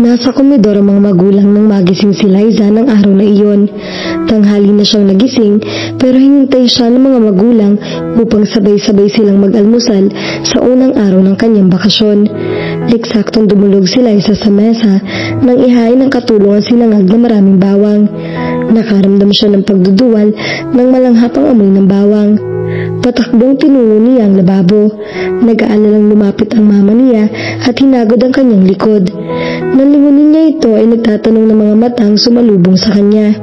Nasa komedor ang mga magulang nang magising si Liza ng araw na iyon. Tanghali na siyang nagising pero hinintay siya ng mga magulang upang sabay-sabay silang mag-almusal sa unang araw ng kanyang bakasyon. Eksaktong dumulog si Liza sa mesa nang ihain ng katulong ang sinangag na maraming bawang. Nakaramdam siya ng pagduduwal ng malanghapang amoy ng bawang. Patakbong tinungo niya ang lababo. Nag-aalalang lumapit ang mama niya at hinagod ang kanyang likod. Nang lingunin niya ito ay nagtatanong ng mga matang sumalubong sa kanya.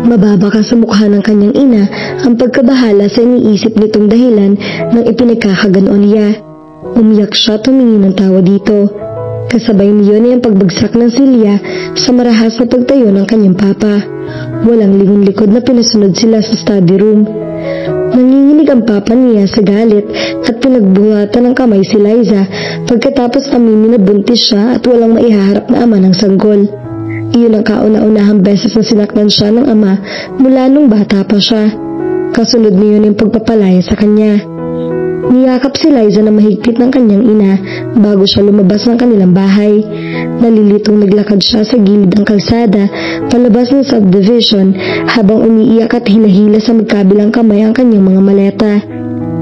Mababa ka sa mukha ng kanyang ina ang pagkabahala sa iniisip nitong dahilan ng ipinagkakaganoon niya. Umiyak siya tumingin ng tawa dito. Kasabay niyon ay ang pagbagsak ng silya sa marahas na pagtayo ng kanyang papa. Walang lingon-likod na pinasunod sila sa study room. Nanginginig ang papa niya sa galit at pinagbuhatan ng kamay si Liza pagkatapos aminin na buntis siya at walang maihaharap na ama ng sanggol. Iyon ang kauna-unahang beses na sinaktan siya ng ama mula nung bata pa siya. Kasunod niyon yung pagpapalaya sa kanya. Niyakap si Liza na mahigpit ng kanyang ina bago siya lumabas ng kanilang bahay. Nalilitong naglakad siya sa gilid ng kalsada palabas ng subdivision habang umiiyak at hinahila sa magkabilang kamay ang kanyang mga maleta.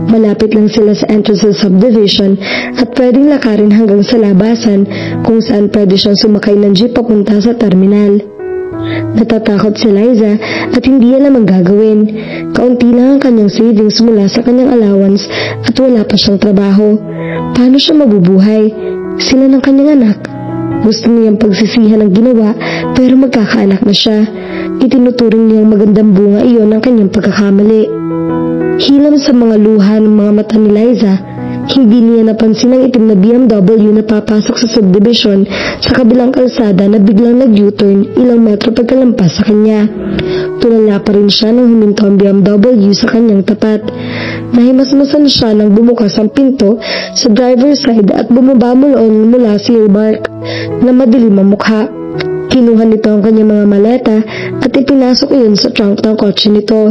Malapit lang sila sa entrance ng subdivision at pwedeng lakarin hanggang sa labasan kung saan pwede siyang sumakay ng jeep papunta sa terminal. Natatakot si Liza at hindi alam ang gagawin. Kaunti lang ang kanyang savings mula sa kanyang allowance at wala pa siyang trabaho. Paano siya mabubuhay? Sila ng kanyang anak. Gusto niyang pagsisihan ang ginawa pero magkakaanak na siya. Itinuturing niyang magandang bunga iyon ng kanyang pagkakamali. Hilam sa mga luha ng mga mata ni Liza. Hindi niya napansin ang itim na BMW na papasok sa subdivision sa kabilang kalsada na biglang nag-U-turn ilang metro pagkalampas sa kanya. Tulala pa rin siya nang huminto ang BMW sa kanyang tapat. Nahimasmasan siya nang bumukas ang pinto sa driver's side at bumaba mula si Mark na madilim ang mukha. Kinuha nito ang kanyang mga maleta at ipinasok iyon sa trunk ng kotse nito.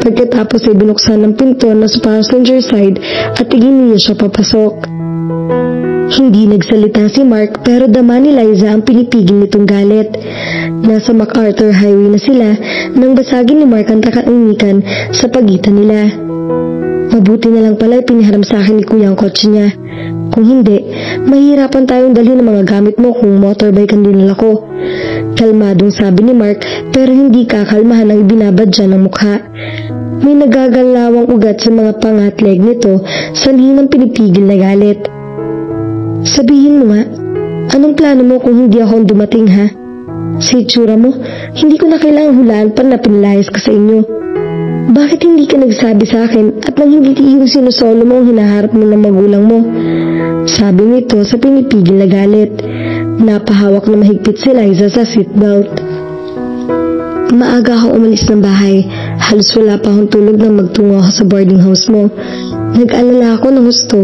Pagkatapos ay binuksan ng pinto na sa passenger side at iginiya siya papasok. Hindi nagsalita si Mark pero dama ni Liza ang pinipigil nitong galit. Nasa MacArthur Highway na sila nang basagin ni Mark ang takainikan sa pagitan nila. Mabuti na lang pala piniharam sa akin ni Kuya ang kotse niya. Kung hindi, mahirapan tayong dalhin ang mga gamit mo kung motorbike ang dinala ko. Kalmadong sabi ni Mark pero hindi kakalmahan ang ibinabadya ng mukha. May nagagalawang ugat sa mga pangatleg nito sanhin ng pinipigil na galit. Sabihin mo nga, anong plano mo kung hindi ako dumating ha? Sa itsura mo, hindi ko na kailangang hulaan pa na pinalayas ka sa inyo. Bakit hindi ka nagsabi sa akin at nang hindi yung sinusolo mo ang hinaharap mo ng magulang mo? Sabi nito sa pinipigil na galit. Napahawak na mahigpit si Liza sa seatbelt. Maaga ako umalis ng bahay. Halos wala pa akong tulog nang magtungo ako sa boarding house mo. Nag-alala ako ng gusto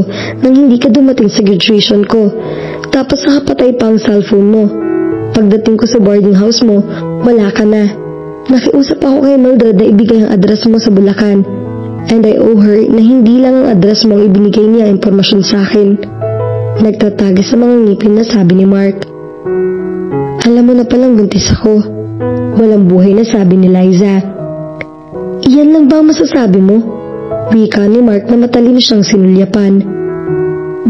nang hindi ka dumating sa graduation ko. Tapos nakapatay pa ang cellphone mo. Pagdating ko sa boarding house mo, wala ka na. Nakiusap ako kay Mildred na ibigay ang address mo sa Bulacan. And I owe her na hindi lang ang address mo ang ibinigay niya ang impormasyon sa akin. Nagtatagi sa mga ngipin na sabi ni Mark. Alam mo na palang buntis ako. Walang buhay na sabi ni Liza. Iyan lang ba ang masasabi mo? Wika ni Mark na matalino siyang sinulyapan.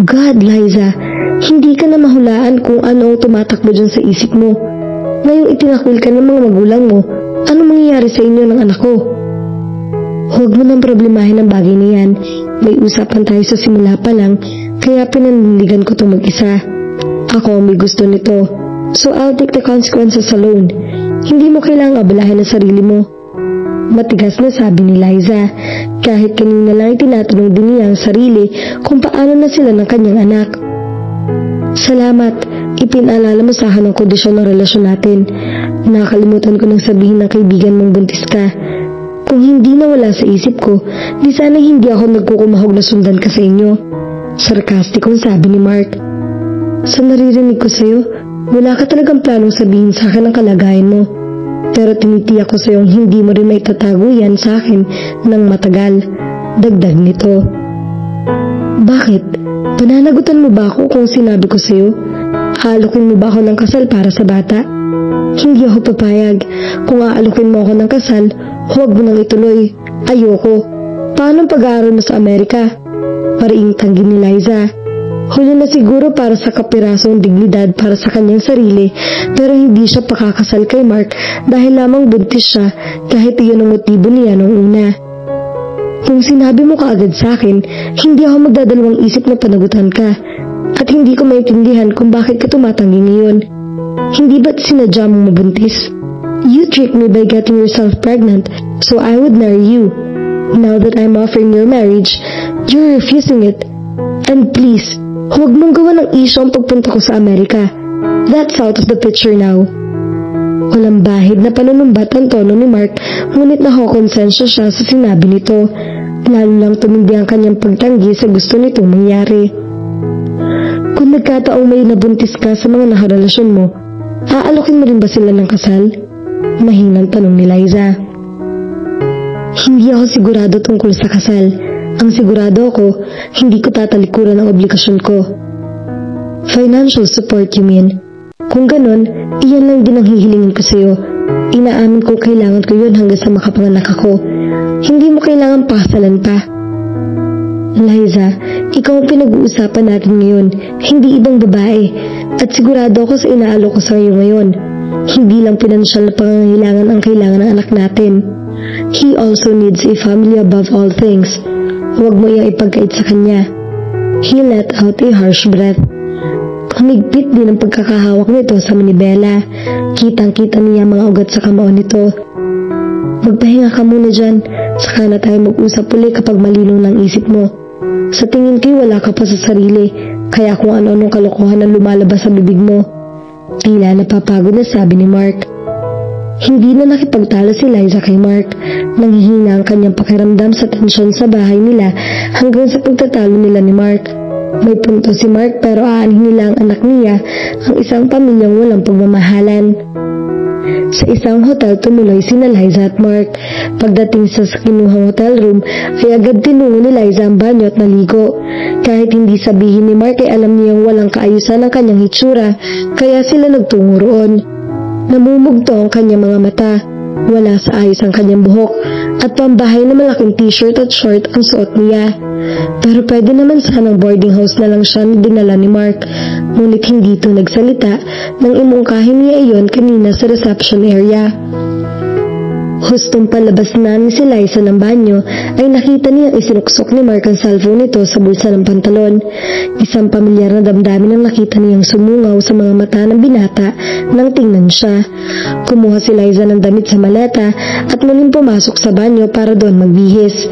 God, Liza, hindi ka na mahulaan kung ano ang tumatakbo dyan sa isip mo. Ngayong itinakwil ka ng mga magulang mo, ano mangyayari sa inyo ng anak ko? Huwag mo nang problemahin ang bagay na yan. May usapan tayo sa simula pa lang, kaya pinanindigan ko itong mag-isa. Ako ang may gusto nito. So I'll take the consequences alone. Hindi mo kailangang abalahin ang sarili mo. Matigas na sabi ni Liza. Kahit kanina lang itinatanong din niya ang sarili kung paano na sila ng kanyang anak. Salamat. Ipinaalala mo sa akin ang kondisyon ng relasyon natin. Nakalimutan ko nang sabihin ng kaibigan mong buntis ka. Kung hindi nawala sa isip ko, di sana hindi ako nagkukumahog na sundan ka sa inyo. Sarkastikong sabi ni Mark. Sa naririnig ko sa'yo, wala ka talagang planong sabihin sa akin ang kalagayan mo. Pero tinitiyak ko sa'yong hindi mo rin maitatago yan sa akin ng matagal. Dagdag nito. Bakit? Pananagutan mo ba ako kung sinabi ko sa'yo? Aalukin mo ba ako ng kasal para sa bata? Hindi ako papayag. Kung aalukin mo ako ng kasal, huwag mo nang ituloy. Ayoko. Paano pag-aaral mo sa Amerika? Mariing tanggi ni Liza. Huli na siguro para sa kapirasong dignidad para sa kanyang sarili, pero hindi siya pakakasal kay Mark dahil lamang buntis siya kahit iyon ang motibo niya noong una. Kung sinabi mo kaagad sa akin, hindi ako magdadalawang isip na panagutan ka. At hindi ko maintindihan kung bakit ka tumatanggi ngayon. Hindi ba't sinadya mong mabuntis? You tricked me by getting yourself pregnant, so I would marry you. Now that I'm offering your marriage, you're refusing it. And please, huwag mong gawa ng issue ang pagpunta ko sa Amerika. That's out of the picture now. Walang bahid na panunumbat ang tono ni Mark, ngunit nakokonsensya siya sa sinabi nito. Lalo lang tumindi ang kanyang pagtanggi sa gusto nitong mangyari. Kung nagkataong may nabuntis ka sa mga nakarelasyon mo, aalokin mo rin ba sila ng kasal? Mahinang tanong ni Liza. Hindi ako sigurado tungkol sa kasal. Ang sigurado ako, hindi ko tatalikuran ang obligasyon ko. Financial support, you mean? Kung ganon, iyan lang din ang hihilingin ko sa'yo. Inaamin ko kailangan ko yun hanggang sa makapanganak ako. Hindi mo kailangan pakasalan pa. Liza, ikaw ang pinag-uusapan natin ngayon, hindi ibang babae. At sigurado ako sa inaalok ko sa iyo ngayon. Hindi lang pinansyal na pangangailangan ang kailangan ng anak natin. He also needs a family above all things. Huwag mo iyang ipagkait sa kanya. He let out a harsh breath. Humigpit din ang pagkakahawak nito sa manibela. Kitang-kita niya mga ugat sa kamao nito. Magpahinga ka muna dyan, saka na tayo mag-usap ulit kapag malinaw ng isip mo. Sa tingin ko'y wala ka pa sa sarili, kaya kung ano-anong kalokohan ang lumalabas sa bibig mo. Tila napapagod na sabi ni Mark. Hindi na nakipagtalo si Liza kay Mark. Nanghihina ang kanyang pakiramdam sa tensyon sa bahay nila hanggang sa pagtatalo nila ni Mark. May punto si Mark pero aanhin nila ang anak niya, ang isang pamilyang walang pagmamahalan. Sa isang hotel tumuloy sina Liza at Mark. Pagdating sa kinuhang hotel room ay agad tinungo ni Liza ang banyo at naligo. Kahit hindi sabihin ni Mark ay alam niyang walang kaayusan ang kanyang hitsura, kaya sila nagtungo roon. Namumugto ang kanyang mga mata. Wala sa ayos ang kanyang buhok at pambahay na malaking t-shirt at short ang suot niya. Pero pwede naman sanang boarding house na lang siya na dinala ni Mark. Ngunit hindi ito nagsalita nang imungkahin niya iyon kanina sa reception area. Hustong palabas na ni si Liza ng banyo ay nakita niyang isinuksok ni Mark ang cellphone nito sa bulsa ng pantalon. Isang pamilyar na damdamin ang nakita niyang sumungaw sa mga mata ng binata nang tingnan siya. Kumuha si Liza ng damit sa maleta at muling pumasok sa banyo para doon magbihis.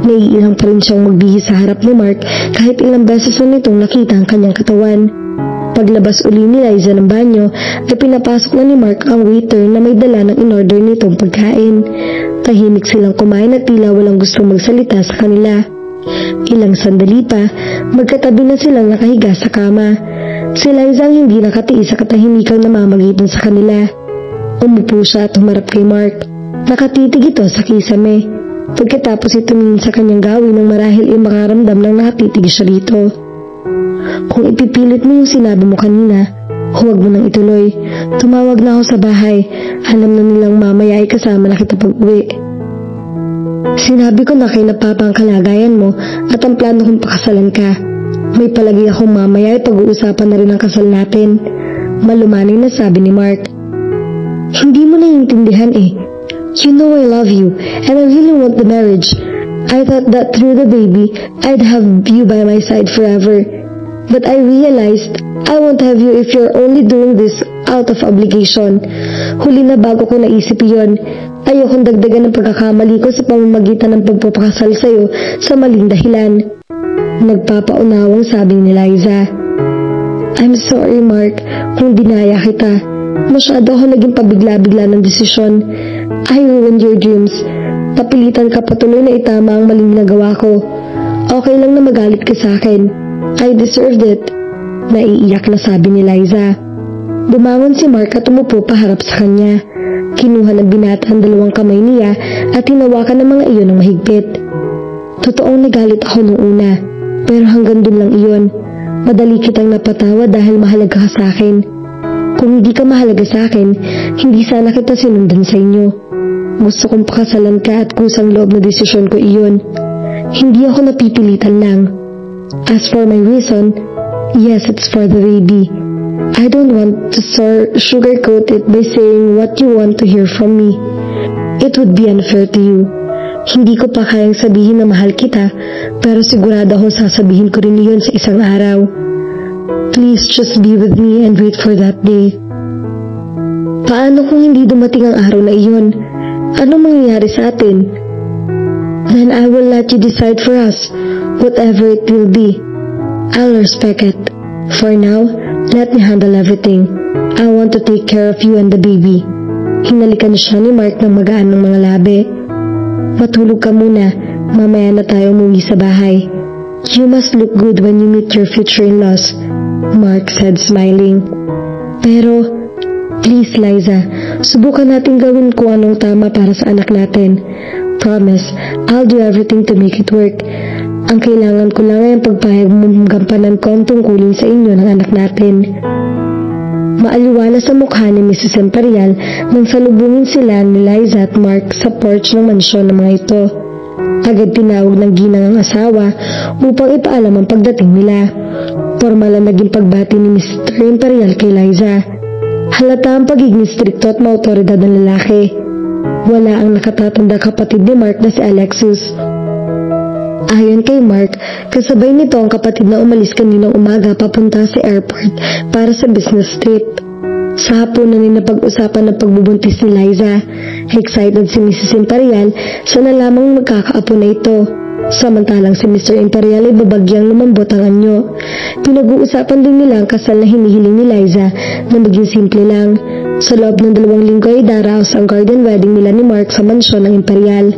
Naiilang pa rin siyang magbihis sa harap ni Mark kahit ilang beses na nitong nakita ang kanyang katawan. Paglabas uli ni Liza ng banyo ay pinapasok na ni Mark ang waiter na may dala ng in-order nitong pagkain. Tahimik silang kumain at tila walang gustong magsalita sa kanila. Ilang sandali pa, magkatabi na silang nakahiga sa kama. Si Liza ang hindi nakatiis sa katahimikang namamagitan sa kanila. Umupo siya at humarap kay Mark. Nakatitig ito sa kisame. Pagkatapos tumingin sa kanyang gawin nang marahil ay makaramdam ng nakatitig siya rito. Kung ipipilit mo yung sinabi mo kanina, huwag mo nang ituloy. Tumawag na ako sa bahay. Alam na nilang mamaya ay kasama na kita pag-uwi. Sinabi ko na kay Papa ang kalagayan mo at ang plano kong pakasalan ka. May palagi akong mamaya ay pag-uusapan na rin ang kasal natin. Malumanay na sabi ni Mark. Hindi mo naiintindihan eh. You know I love you and I really want the marriage. I thought that through the baby, I'd have you by my side forever. But I realized I won't have you if you're only doing this out of obligation. Huli na bago ko naisip yon. Ayokong dagdagan ng pagkakamali ko sa pamamagitan ng pagpapakasal sa'yo sa maling dahilan. Nagpapaunawang sabi ni Liza. I'm sorry Mark kung dinaya kita. Masyado ako naging pabigla-bigla ng desisyon. I ruined your dreams. Napilitan ka patuloy na itama ang maling nagawa ko. Okay lang na magalit ka sa akin. I deserved it. Naiiyak na sabi ni Liza. Bumangon si Mark at umupo paharap sa kanya. Kinuha ng binata ang dalawang kamay niya at hinawakan ng mga iyon ng mahigpit. Totoong nagalit ako nung una, pero hanggang dun lang iyon. Madali kitang napatawa dahil mahalaga ka sa akin. Kung hindi ka mahalaga sa akin, hindi sana kita sinundan sa inyo. Gusto kong pakasalan ka at kusang loob na desisyon ko iyon. Hindi ako napipilitan lang. As for my reason, yes, it's for the baby. I don't want to sugarcoat it by saying what you want to hear from me. It would be unfair to you. Hindi ko pa kayang sabihin na mahal kita, pero sigurado akong sasabihin ko rin iyon sa isang araw. Please just be with me and wait for that day. Paano kung hindi dumating ang araw na iyon? Ano mangyayari sa atin? Then I will let you decide for us, whatever it will be. I'll respect it. For now, let me handle everything. I want to take care of you and the baby. Hinalikan siya ni Mark ng magaan ng mga labi. Matulog ka muna, mamaya na tayo umuwi sa bahay. You must look good when you meet your future in-laws, Mark said smiling. Pero, please Liza, subukan natin gawin kung anong tama para sa anak natin. Promise, I'll do everything to make it work. Ang kailangan ko lang ay ang pagpahayag mong gampanan ko ang tungkulin sa inyo ng anak natin. Maaliwala sa mukha ni Mrs. Imperial nang salubungin sila ni Liza at Mark sa porch ng mansyon ng mga ito. Agad tinawag ng ginang ang asawa upang ipaalam ang pagdating nila. Formal ang naging pagbati ni Mr. Imperial kay Liza. Halata ang pagiging strikto at maautoridad ng lalaki. Wala ang nakatatanda kapatid ni Mark na si Alexis. Ayon kay Mark, kasabay nito ang kapatid na umalis kaninang umaga papunta sa airport para sa business trip. Sa hapunan nila pag-usapan ng pagbubuntis ni Liza. Excited si Mrs. Imperial sa nalamang magkakaapo na ito. Samantalang si Mr. Imperial ay babagyang lumambot ang anyo. Pinag-uusapan din nila ang kasal na hinihiling ni Liza na maging simple lang. Sa loob ng 2 linggo ay daraos ang garden wedding nila ni Mark sa mansyon ng Imperial.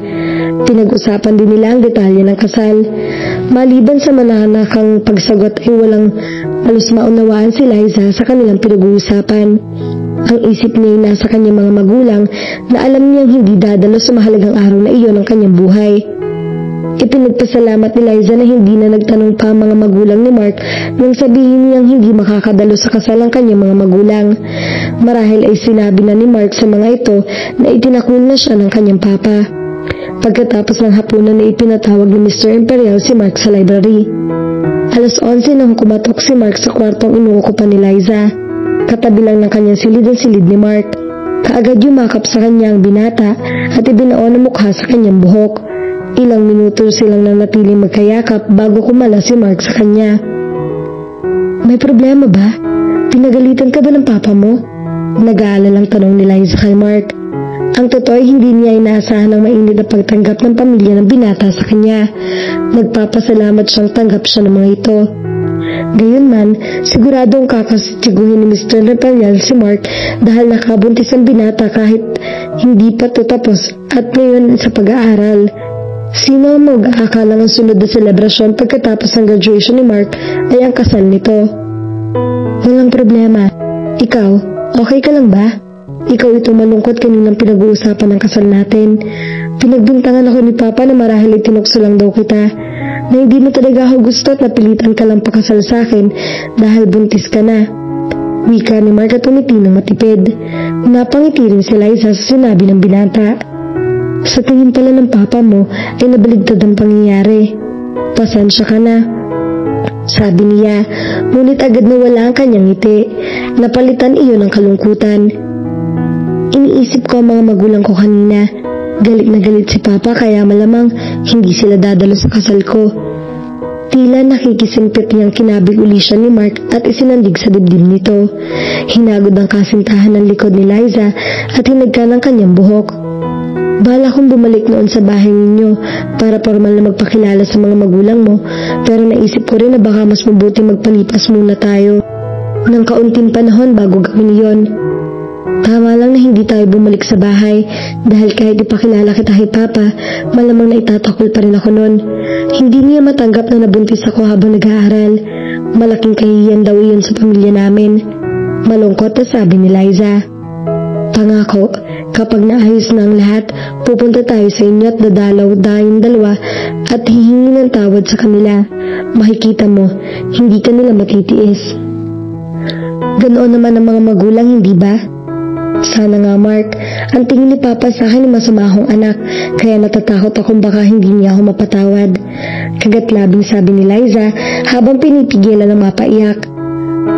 Pinag-usapan din nila ang detalye ng kasal. Maliban sa mananakang pagsagot ay walang halos maunawaan si Liza sa kanilang pinag-uusapan. Ang isip niya ay nasa kanyang mga magulang na alam niyang hindi dadalo sa mahalagang araw na iyon ng kanyang buhay. Ipinagpasalamat ni Liza na hindi na nagtanong pa ang mga magulang ni Mark nang sabihin niyang hindi makakadalo sa kasal ang kanyang mga magulang. Marahil ay sinabi na ni Mark sa mga ito na itinakul na siya ng kanyang papa. Pagkatapos ng hapunan ay ipinatawag ni Mr. Imperial si Mark sa library. Alas 11 nang kumatok si Mark sa kwartong inuukupan ni Liza. Katabi lang ng kanyang silid ang silid ni Mark. Kaagad yumakap sa kanya ang binata at ibinaon ang mukha sa kanyang buhok. Ilang minuto silang nanatiling magkayakap bago kumala si Mark sa kanya. May problema ba? Pinagalitan ka ba ng papa mo? Nag-aalalang tanong ni Liza kay Mark. Ang totoo ay hindi niya inaasahan ang mainit na pagtanggap ng pamilya ng binata sa kanya. Nagpapasalamat siyang tanggap siya ng mga ito. Gayunman, siguradong kakasitiguhin ni Mr. Imperial si Mark dahil nakabuntis ang binata kahit hindi pa ito tapos at ngayon sa pag-aaral. Sino ang mag-aakalang ang sunod na selebrasyon pagkatapos ng graduation ni Mark ay ang kasal nito? Walang problema. Ikaw, okay ka lang ba? Ikaw ito malungkot kaninang pinag-uusapan ng kasal natin. Pinagbintangan ako ni Papa na marahil itinukso lang daw kita. Na hindi mo talaga ako gusto at napilitan ka lang pakasal sa akin dahil buntis ka na. Wika ni Mark at umiti ng matipid. Napangiti rin si Liza sa sinabi ng binata. Sa tingin pala ng papa mo ay nabaligtad ang pangyayari. Pasensya ka na, sabi niya, ngunit agad nawala ang kanyang ngiti. Napalitan iyon ng kalungkutan. Iniisip ko ang mga magulang ko kanina. Galit na galit si papa kaya malamang hindi sila dadalo sa kasal ko. Tila nakikisimpit niyang kinabig uli siya ni Mark at isinandig sa dibdib nito. Hinagod ang kasintahan ng likod ni Liza at hinagka ng kanyang buhok. Bala kong bumalik noon sa bahay ninyo para formal na magpakilala sa mga magulang mo, pero naisip ko rin na baka mas mabuti magpalipas muna tayo ng kaunting panahon bago gawin iyon. Tama lang na hindi tayo bumalik sa bahay dahil kahit ipakilala kita kay Papa, malamang na itatakol pa rin ako noon. Hindi niya matanggap na nabuntis ako habang nag-aaral. Malaking kahihiyan daw iyon sa pamilya namin. Malungkot na sabi ni Liza. Pangako, Kapag naayos na ang lahat, pupunta tayo sa inyo at dadalaw tayong dalawa at hihingi ng tawad sa kanila. Makikita mo, hindi ka nila matitiis. Ganoon naman ang mga magulang, hindi ba? Sana nga, Mark. Ang tingin ni Papa sa akin ay masama akong anak, kaya natatakot akong baka hindi niya ako mapatawad. Kagat-labing sabi ni Liza habang pinipigilan ng mapaiyak.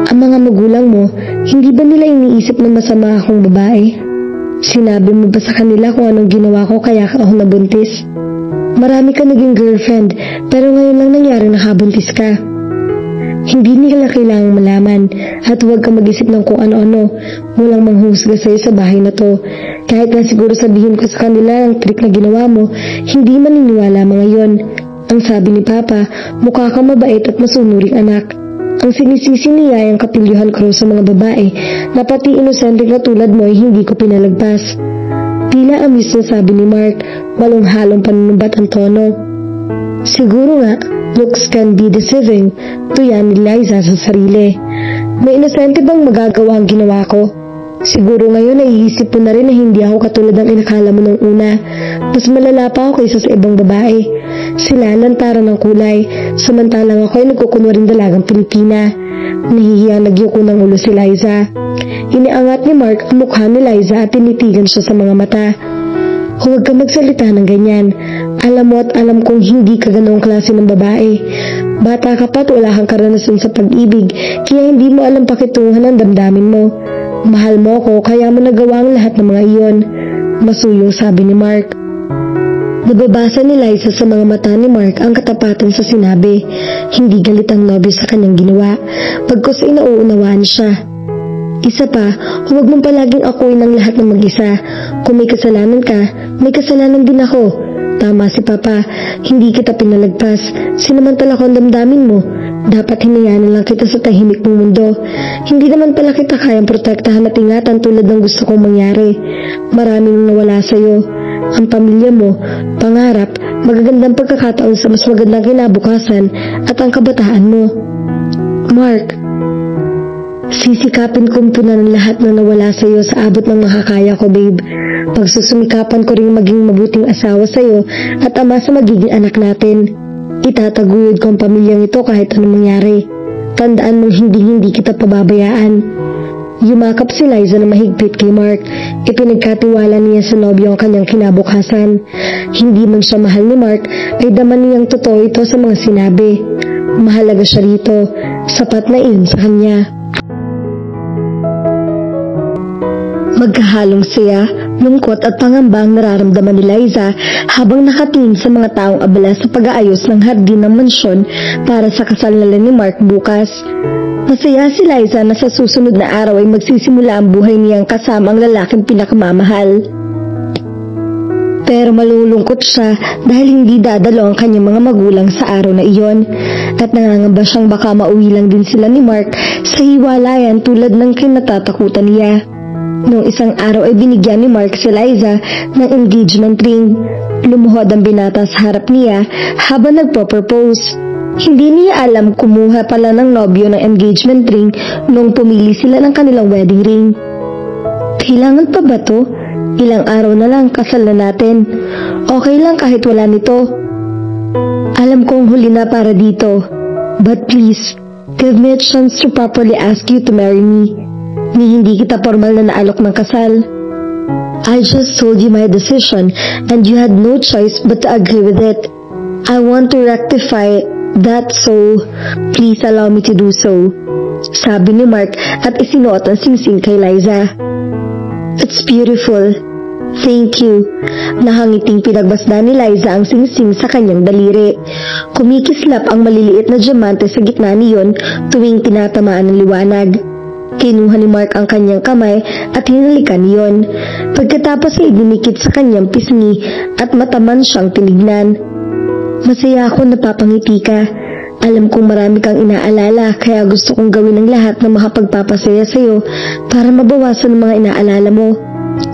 Ang mga magulang mo, hindi ba nila iniisip na masama akong babae? Sinabi mo ba sa kanila kung anong ginawa ko kaya ako nabuntis? Marami ka naging girlfriend, pero ngayon lang nangyari nakabuntis ka. Hindi nila kailangang malaman at huwag kang mag-isip ng kung ano-ano. Walang manghusga sa'yo sa bahay na to. Kahit na siguro sabihin ko sa kanila ang trick na ginawa mo, hindi maniniwala mga yon. Ang sabi ni Papa, mukha kang mabait at masunuring anak. Ang sinisisi niya ang kapilyuhan ko sa mga babae na pati inosente na tulad mo ay hindi ko pinalagpas. Tila amis na sabi ni Mark, walong-halong panunumbat ang tono. Siguro nga, looks can be deceiving, tuya ni Liza sa sarili. May inosente bang magagawa ang ginawa ko? Siguro ngayon naiisip mo na rin na hindi ako katulad ng inakala mo nung una. Mas malala pa ako kaysa sa ibang babae. Sila lantaran ng kulay, samantalang ako ay nagkukunwaring dalagang Pilipina. Nahihiya nagyuko ng ulo si Liza. Iniangat ni Mark ang mukha ni Liza at tinitigan siya sa mga mata. Huwag ka magsalita ng ganyan. Alam mo at alam kong hindi ka ganoong klase ng babae. Bata ka pa at wala kang karanasan sa pag-ibig, kaya hindi mo alam pakitungan ang damdamin mo. Mahal mo ko kaya mo nagawa ang lahat ng mga iyon. Masuyong sabi ni Mark. Nababasa ni Liza sa mga mata ni Mark ang katapatan sa sinabi. Hindi galit ang nobyo sa kanyang ginawa, pagkus ay nauunawaan siya. Isa pa, huwag mong palaging akuin ang lahat ng mag-isa. Kung may kasalanan ka, may kasalanan din ako. Tama si Papa, hindi kita pinalagpas. Sinamantala ko ang damdamin mo. Dapat hinayanan lang kita sa tahimik mong mundo. Hindi naman pala kita kayang protektahan at ingatan tulad ng gusto kong mangyari. Maraming nawala sa'yo. Ang pamilya mo, pangarap, magagandang pagkakataon sa mas magandang kinabukasan at ang kabataan mo. Mark, sisikapin kong punan ang lahat na nawala sa'yo sa abot ng makakaya ko, babe. Pagsusumikapan ko rin maging mabuting asawa sa'yo at ama sa magiging anak natin. Itataguyod ko ang pamilyang ito kahit anong mangyari. Tandaan mong hindi kita pababayaan. Yumakap si Liza na mahigpit kay Mark. Ipinagkatiwala niya sa nobyo ang kanyang kinabukasan. Hindi man siya mahal ni Mark, ay daman niyang totoo ito sa mga sinabi. Mahalaga siya rito. Sapat na iyon sa kanya. Magkahalong saya, lungkot at pangamba ang nararamdaman ni Liza habang nakatingin sa mga taong abala sa pag-aayos ng hardin ng mansyon para sa kasal nila ni Mark bukas. Masaya si Liza na sa susunod na araw ay magsisimula ang buhay niyang kasama ang lalaking pinakamamahal. Pero malulungkot siya dahil hindi dadalo ang kanyang mga magulang sa araw na iyon at nangangamba siyang baka mauwi lang din sila ni Mark sa hiwalayan tulad ng kinatatakutan niya. Noong isang araw ay binigyan ni Mark si Liza ng engagement ring. Lumuhod ang binata sa harap niya habang nagpo-propose. Hindi niya alam kumuha pala ng nobyo ng engagement ring nung pumili sila ng kanilang wedding ring. Kailangan pa ba to? Ilang araw na lang kasal na natin. Okay lang kahit wala nito. Alam kong huli na para dito. But please, give me a chance to properly ask you to marry me. Ni hindi kita formal na naalok ng kasal. I just told you my decision and you had no choice but to agree with it. I want to rectify that, so please allow me to do so. Sabi ni Mark at isinuot ang singsing kay Liza. It's beautiful. Thank you. Nakangiting pinagbasda ni Liza ang singsing sa kanyang daliri. Kumikislap ang maliliit na diamante sa gitna niyon tuwing tinatamaan ng liwanag. Kinuha ni Mark ang kanyang kamay at hinalikan niyon. Pagkatapos ay dinikit sa kanyang pisngi at mataman siyang tinignan. Masaya ako napapangiti ka. Alam kong marami kang inaalala kaya gusto kong gawin ang lahat na makapagpapasaya sa'yo para mabawasan ang mga inaalala mo.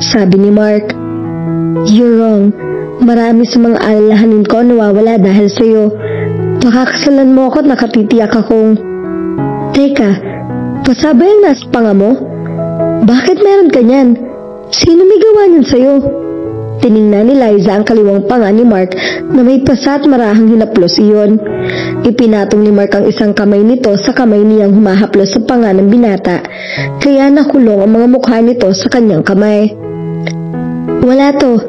Sabi ni Mark. You're wrong. Marami sa mga alalahanin ko nawawala dahil sa'yo. Pakakasalan mo ako at nakatitiyak akong... Teka, pasabay ang nasa panga mo? Bakit meron ka niyan? Sino may gawa niyan sa'yo? Tiningnan ni Liza ang kaliwang panga ni Mark na may pasa at marahang hinaplos iyon. Ipinatong ni Mark ang isang kamay nito sa kamay niyang humahaplos sa panga ng binata, kaya nakulong ang mga mukha nito sa kanyang kamay. Wala to.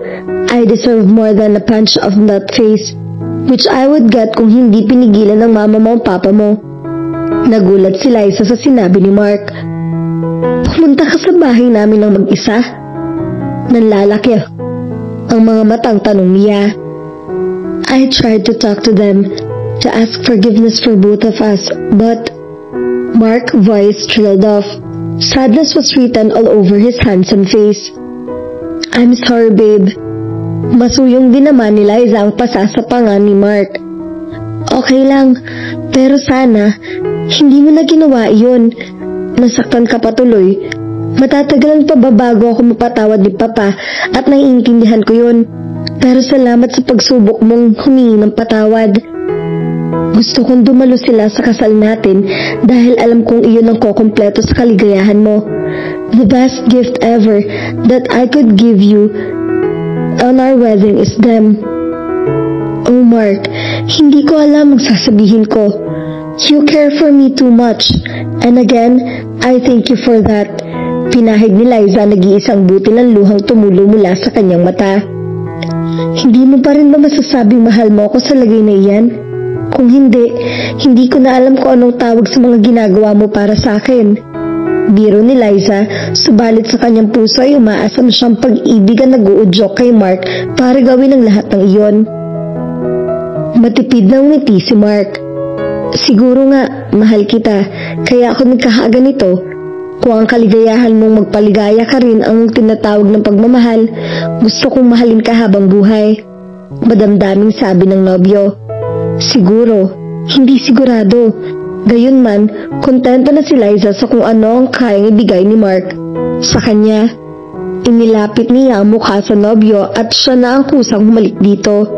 I deserve more than a punch of that face, which I would get kung hindi pinigilan ng mama mo ang papa mo. Nagulat si Liza sa sinabi ni Mark. Pumunta ka sa bahay namin ng mag-isa? Nanlalaki ang mga matang tanong niya. I tried to talk to them, to ask forgiveness for both of us, but Mark's voice trailed off. Sadness was written all over his handsome face. I'm sorry, babe. Masuyong din naman ni Liza ang pasa sa panga ni Mark. Okay lang, pero sana hindi mo na ginawa iyon. Nasaktan ka patuloy. Matatagalan pa ba bago ako mapatawad ni Papa at naiintindihan ko yun. Pero salamat sa pagsubok mong humingi ng patawad. Gusto kong dumalo sila sa kasal natin dahil alam kong iyon ang kukumpleto sa kaligayahan mo. The best gift ever that I could give you on our wedding is them. Oh Mark, hindi ko alam ang sasabihin ko. You care for me too much. And again, I thank you for that. Pinahid ni Liza nag-iisang butil ng luhang tumulo mula sa kanyang mata. Hindi mo pa rin ba masasabing mahal mo ako sa lagay na iyan? Kung hindi, hindi ko na alam kung anong tawag sa mga ginagawa mo para sa akin. Biro ni Liza, subalit sa kanyang puso ay umaasa na siyang pag-ibig ang nag-uudyok kay Mark para gawin ang lahat ng iyon. Matipid na umiti si Mark. Siguro nga, mahal kita, kaya ako nagkakaganito. Kung ang kaligayahan mong magpaligaya ka rin ang tinatawag ng pagmamahal, gusto kong mahalin ka habang buhay. Madamdaming sabi ng nobyo. Siguro, hindi sigurado. Gayunman, kontento na si Liza sa kung ano ang kayang ibigay ni Mark sa kanya. Inilapit niya ang mukha sa nobyo at siya na ang kusang humalik dito.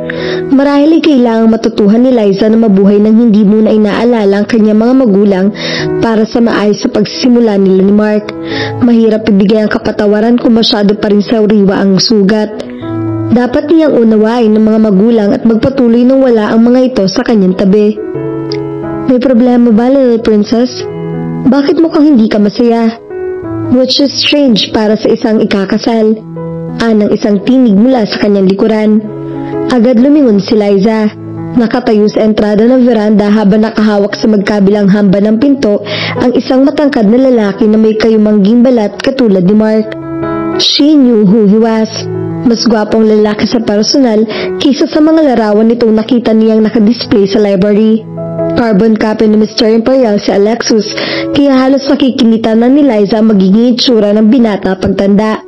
Marahil ay kailangang matutuhan ni Liza na mabuhay nang hindi muna inaalala ang kanyang mga magulang para sa maayos sa pagsisimula nila ni Mark. Mahirap ibigay ang kapatawaran kung masyado pa rin sa uriwa ang sugat. Dapat niyang unawain ng mga magulang at magpatuloy nang wala ang mga ito sa kanyang tabi. May problema ba, little princess? Bakit mukhang hindi ka masaya? Which is strange para sa isang ikakasal. Anang isang tinig mula sa kanyang likuran. Agad lumingon si Liza. Nakatayo sa entrada ng veranda habang nakahawak sa magkabilang hamba ng pinto ang isang matangkad na lalaki na may kayumangging balat katulad ni Mark. She knew who he was. Mas gwapong lalaki sa personal kaysa sa mga larawan nitong nakita niyang nakadisplay sa library. Carbon copy ni Mr. Imperial si Alexis, kaya halos nakikinitan na ni Liza magiging itsura ng binata pagtanda.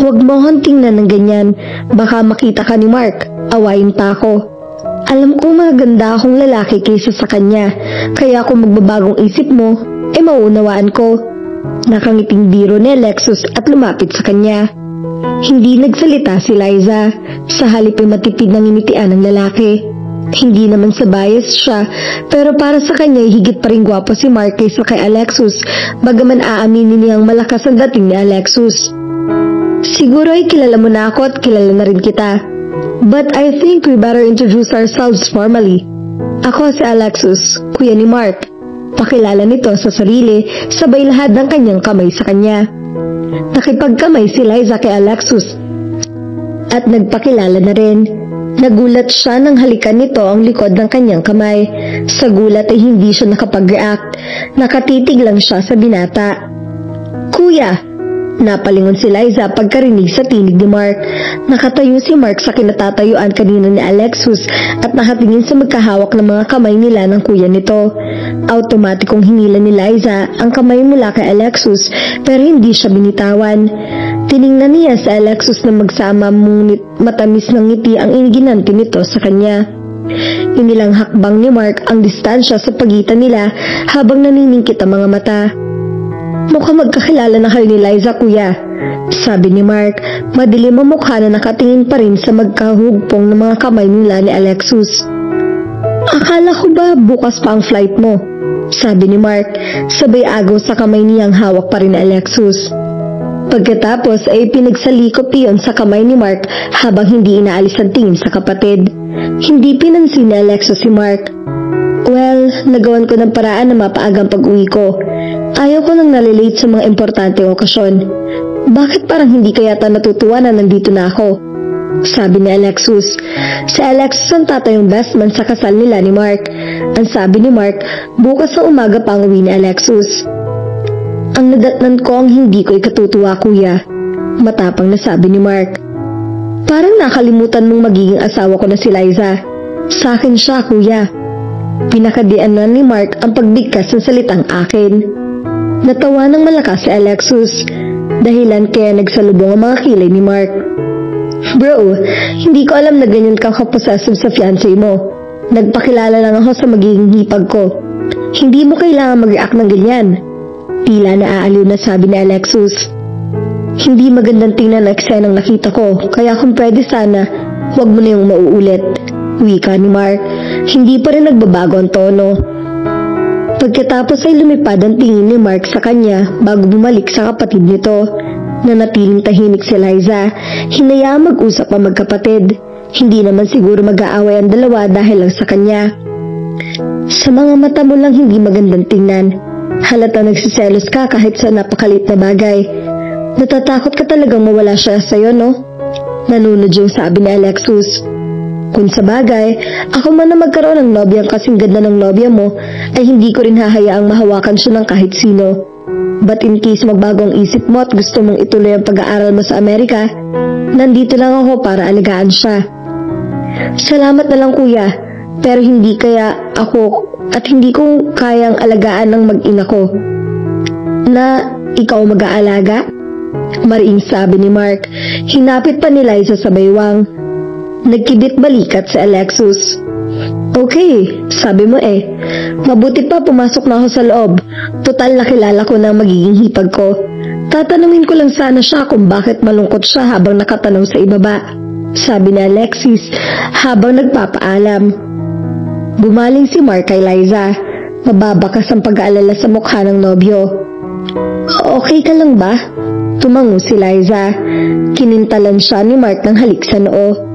Huwag mo akong tingnan ng ganyan, baka makita ka ni Mark, awayin pa ako. Alam ko maganda akong lalaki kaysa sa kanya, kaya kung magbabagong isip mo, mauunawaan ko. Nakangiting biro ni Alexis at lumapit sa kanya. Hindi nagsalita si Liza, sa halip ay matipid ng initian ng lalaki. Hindi naman sa bias siya, pero para sa kanya higit pa rin gwapo si Mark kaysa kay Alexis, bagaman aaminin niyang malakas ang dating ni Alexis. Siguro ay kilala mo na ako at kilala na rin kita. But I think we better introduce ourselves formally. Ako si Alexis, kuya ni Mark. Pakilala nito sa sarili, sabay lahat ng kanyang kamay sa kanya. Nakipagkamay si Liza kay Alexis at nagpakilala na rin. Nagulat siya nang halikan nito ang likod ng kanyang kamay. Sa gulat ay hindi siya nakapag-react. Nakatitig lang siya sa binata. Kuya! Napalingon si Liza pagkarinig sa tinig ni Mark. Nakatayo si Mark sa kinatatayuan kanina ni Alexis at nakatingin sa magkahawak ng mga kamay nila ng kuya nito. Automatikong hinila ni Liza ang kamay mula kay Alexis pero hindi siya binitawan. Tiningnan niya sa Alexis na magsama ngunit matamis ng ngiti ang iniginanti nito sa kanya. Inilang hakbang ni Mark ang distansya sa pagitan nila habang naniningkit ang mga mata. Mukhang magkakilala na kayo ni Liza, kuya, sabi ni Mark. Madilim ang mukha na nakatingin pa rin sa magkahugpong ng mga kamay nila ni Alexis. Akala ko ba bukas pa ang flight mo? Sabi ni Mark, sabay agaw sa kamay niyang hawak pa rin ni Alexis. Pagkatapos ay pinagsalikop iyon sa kamay ni Mark habang hindi inaalis ang tingin sa kapatid. Hindi pinansin ni Alexis si Mark. Well, nagawan ko ng paraan na mapaagang pag-uwi ko. Ayaw ko nang nalilate sa mga importanteng okasyon. Bakit parang hindi kaya natutuwa na nandito na ako? Sabi ni Alexis. Si Alexis ang tatayong best man sa kasal nila ni Mark. Ang sabi ni Mark, bukas sa umaga pa ang uwi ni Alexis. Ang nadatnan ko ang hindi ko ikatutuwa, kuya. Matapang na sabi ni Mark. Parang nakalimutan mong magiging asawa ko na si Liza. Sa akin siya, kuya. Pinakadian na ni Mark ang pagbigkas ng salitang akin. Natawa ng malakas si Alexis. Dahilan kaya nagsalubong ang mga kilay ni Mark. Bro, hindi ko alam na ganyan ka kaposessive sa fiancé mo. Nagpakilala lang ako sa magiging hipag ko. Hindi mo kailangan mag-react ng ganyan. Tila naaaliw na sabi ni Alexis. Hindi magandang tingnan ang eksenang nakita ko, kaya kung pwede sana, huwag mo na yung mauulit. Wika ni Mark. Hindi pa rin nagbabago ang tono. Pagkatapos ay lumipad ang tingin ni Mark sa kanya bago bumalik sa kapatid nito. Nanatiling tahimik si Liza. Hinayaang mag-usap ang magkapatid. Hindi naman siguro mag-aaway ang dalawa dahil lang sa kanya. Sa mga mata mo lang hindi magandang tingnan. Halata nagsiselos ka kahit sa napakalit na bagay. Natatakot ka talagang mawala siya sa'yo, no? Nanunod yung sabi ni Alexis. Kung sa bagay, ako man na magkaroon ng nobyang kasing ganda ng nobya mo, ay hindi ko rin hahayaang mahawakan siya ng kahit sino. But in case magbago ang isip mo at gusto mong ituloy ang pag-aaral mo sa Amerika, nandito lang ako para alagaan siya. Salamat na lang, kuya, pero hindi kaya ako at hindi ko kayang alagaan ng mag-ina ko. Na ikaw mag-aalaga? Mariing sabi ni Mark. Hinapit pa ni Liza sa baywang. Nagkibit balikat si Alexis. Okay, sabi mo eh. Mabuti pa pumasok na ako sa loob. Total nakilala ko na magiging hipag ko. Tatanungin ko lang sana siya kung bakit malungkot siya habang nakatanaw sa ibaba. Sabi ni Alexis habang nagpapaalam. Bumaling si Mark kay Liza. Mababakas ang pag-aalala sa mukha ng nobyo. Okay ka lang ba? Tumango si Liza. Kinintalan siya ni Mark ng halik sa noo.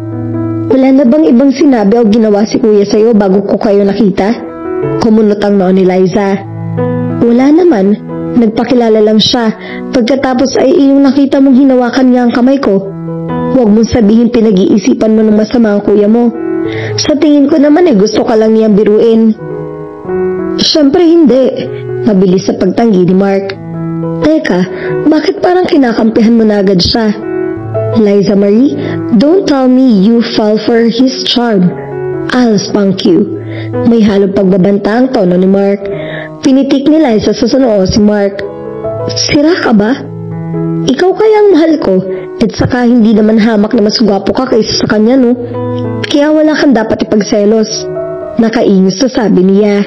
Wala na bang ibang sinabi o ginawa si kuya sa'yo bago ko kayo nakita? Kumunot ang noo ni Liza. Wala naman. Nagpakilala lang siya. Pagkatapos ay iyong nakita mong hinawakan niya ang kamay ko. Huwag mong sabihin pinag-iisipan mo ng masama ang kuya mo. Sa tingin ko naman gusto ka lang niyang biruin. Siyempre hindi. Mabilis sa pagtanggi ni Mark. Teka, bakit parang kinakampihan mo na agad siya? Liza Marie, don't tell me you fall for his charm. I'll spunk you. May halong pagbabanta ang tono ni Mark. Pinitik ni Liza sa noo si Mark. Sira ka ba? Ikaw kaya ang mahal ko, at saka hindi naman hamak na mas gwapo ka kaysa sa kanya, no? Kaya wala kang dapat ipagselos. Nakaingos na sabi niya.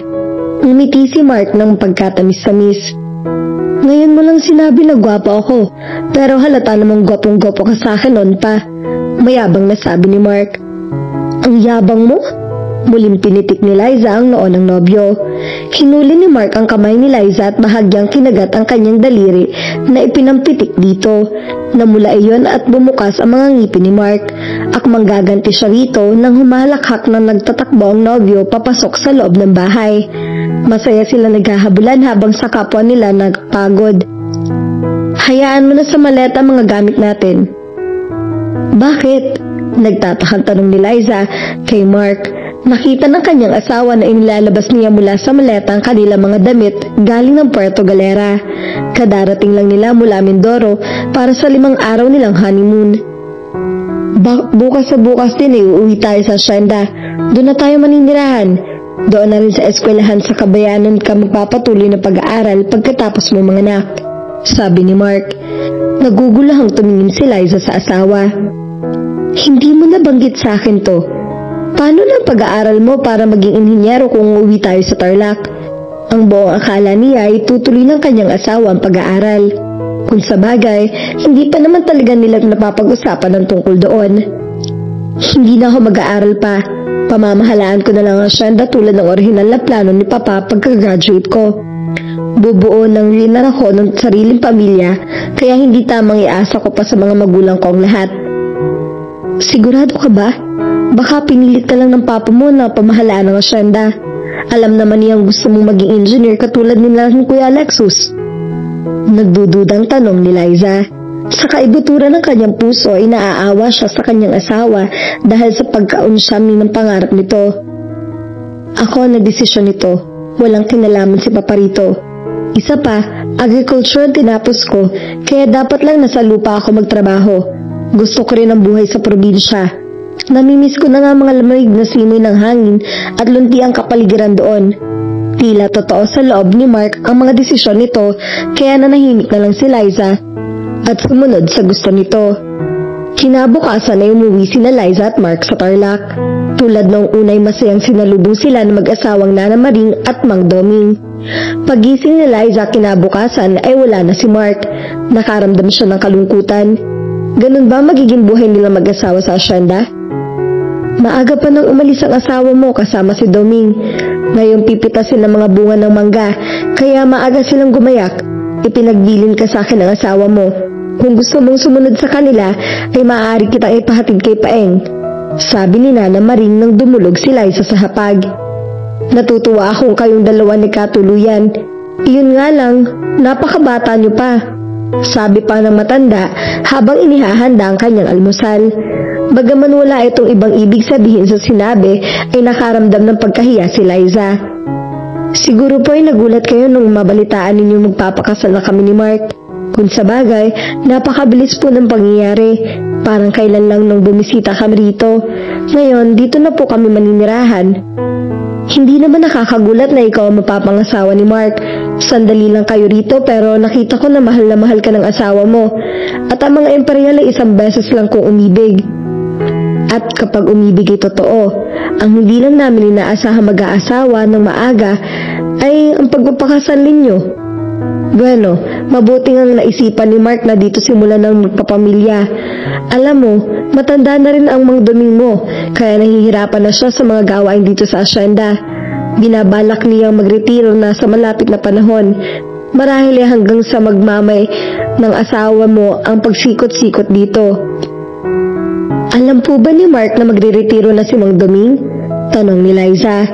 Umiti si Mark ng pagkatamis-tamis. Ngayon mo lang sinabi na gwapo ako, pero halata namang gwapong-gwapo ka sa akin noon pa. Mayabang na sabi ni Mark. Ang yabang mo? Muling pinitik ni Liza ang noo ng nobyo. Hinuli ni Mark ang kamay ni Liza at bahagyang kinagat ang kanyang daliri na ipinampitik dito. Namula iyon at bumukas ang mga ngipin ni Mark. Akmang gaganti siya rito nang humalakhak na nagtatakbo ang nobyo papasok sa loob ng bahay. Masaya sila naghahabulan habang sa kapwa nila nagpagod. Hayaan mo na sa maleta mga gamit natin. Bakit? Nagtatakang tanong ni Liza kay Mark. Nakita ng kanyang asawa na inilalabas niya mula sa maleta ang kanilang mga damit galing ng Puerto Galera. Kadarating lang nila mula Mindoro para sa 5 araw nilang honeymoon. Bukas sa bukas din uuwi tayo sa Hacienda. Doon na tayo maninirahan. Doon na rin sa eskwelahan sa Kabayanan ka magpapatuloy na pag-aaral pagkatapos mo mga anak. Sabi ni Mark. Nagugulahang tumingin si Liza sa asawa. Hindi mo nabanggit sa akin to. Paano na pag-aaral mo para maging inhinyero kung uuwi tayo sa Tarlac? Ang buong akala niya ay tutuloy ng kanyang asawa ang pag-aaral. Kung sa bagay, hindi pa naman talaga nila napapag-usapan ng tungkol doon. Hindi na ako mag-aaral pa. Pamamahalaan ko na lang ang Hacienda tulad ng orihinal na plano ni Papa pagka-graduate ko. Bubuo lang rin ako ng sariling pamilya, kaya hindi tamang iasa ko pa sa mga magulang ko ang lahat. Sigurado ka ba? Baka pinilit ka lang ng papa mo na pamahalaan ng asyenda. Alam naman niyang gusto mong maging engineer katulad nila ng Kuya Alexus. Nagdududang tanong ni Liza. Sa kaibuturan ng kanyang puso ay naaawa siya sa kanyang asawa dahil sa pagkaunsyami ng pangarap nito. Ako na desisyon nito. Walang kinalaman si Papa rito. Isa pa, agriculture tinapos ko, kaya dapat lang nasa lupa ako magtrabaho. Gusto ko rin ang buhay sa probinsya. Namimiss ko na nga mga lamig na simoy ng hangin at lunti ang kapaligiran doon. Tila totoo sa loob ni Mark ang mga desisyon nito, kaya nanahimik na lang si Liza at sumunod sa gusto nito. Kinabukasan ay umuwi sina Liza at Mark sa Tarlac. Tulad noong unay masayang sinalubong sila ng mag-asawang Nana Maring at Mang Doming. Pagising ni Liza kinabukasan ay wala na si Mark. Nakaramdam siya ng kalungkutan. Ganun ba magiging buhay nila mag-asawa sa asyenda? Maaga pa nang umalis ang asawa mo kasama si Doming. Ngayon pipitasin ng mga bunga ng mangga, kaya maaga silang gumayak. Ipinagbilin ka sa akin ng asawa mo. Kung gusto mong sumunod sa kanila, ay maaari kitang ipahatid kay Paeng. Sabi ni Nana Maring nang dumulog si Liza sa hapag. Natutuwa akong kayong dalawa ni katuluyan. Iyon nga lang, napakabata niyo pa. Sabi pa ng matanda habang inihahanda ang kanyang almusal. Bagaman wala itong ibang ibig sabihin sa sinabi, ay nakaramdam ng pagkahiya si Liza. Siguro po ay nagulat kayo nung mabalitaan ninyo magpapakasal na kami ni Mark. Kung sa bagay, napakabilis po ng pangyayari. Parang kailan lang nung bumisita kami rito. Ngayon, dito na po kami maninirahan. Hindi naman nakakagulat na ikaw ang mapapangasawa ni Mark. Sandali lang kayo rito pero nakita ko na mahal ka ng asawa mo. At ang mga imperial ay isang beses lang kung umibig. At kapag umibig ay totoo, ang hindi lang namin inaasahan mag-aasawa ng maaga ay ang pagpapakasal ninyo. Bueno, mabuti ngang naisipan ni Mark na dito simulan ng magpapamilya. Alam mo, matanda na rin ang Mang Doming mo, kaya nahihirapan na siya sa mga gawain dito sa asyenda. Binabalak niyang magretiro na sa malapit na panahon. Marahil ay hanggang sa magmamay ng asawa mo ang pagsikot-sikot dito. Alam po ba ni Mark na magre-retiro na si Mang Doming? Tanong ni Liza.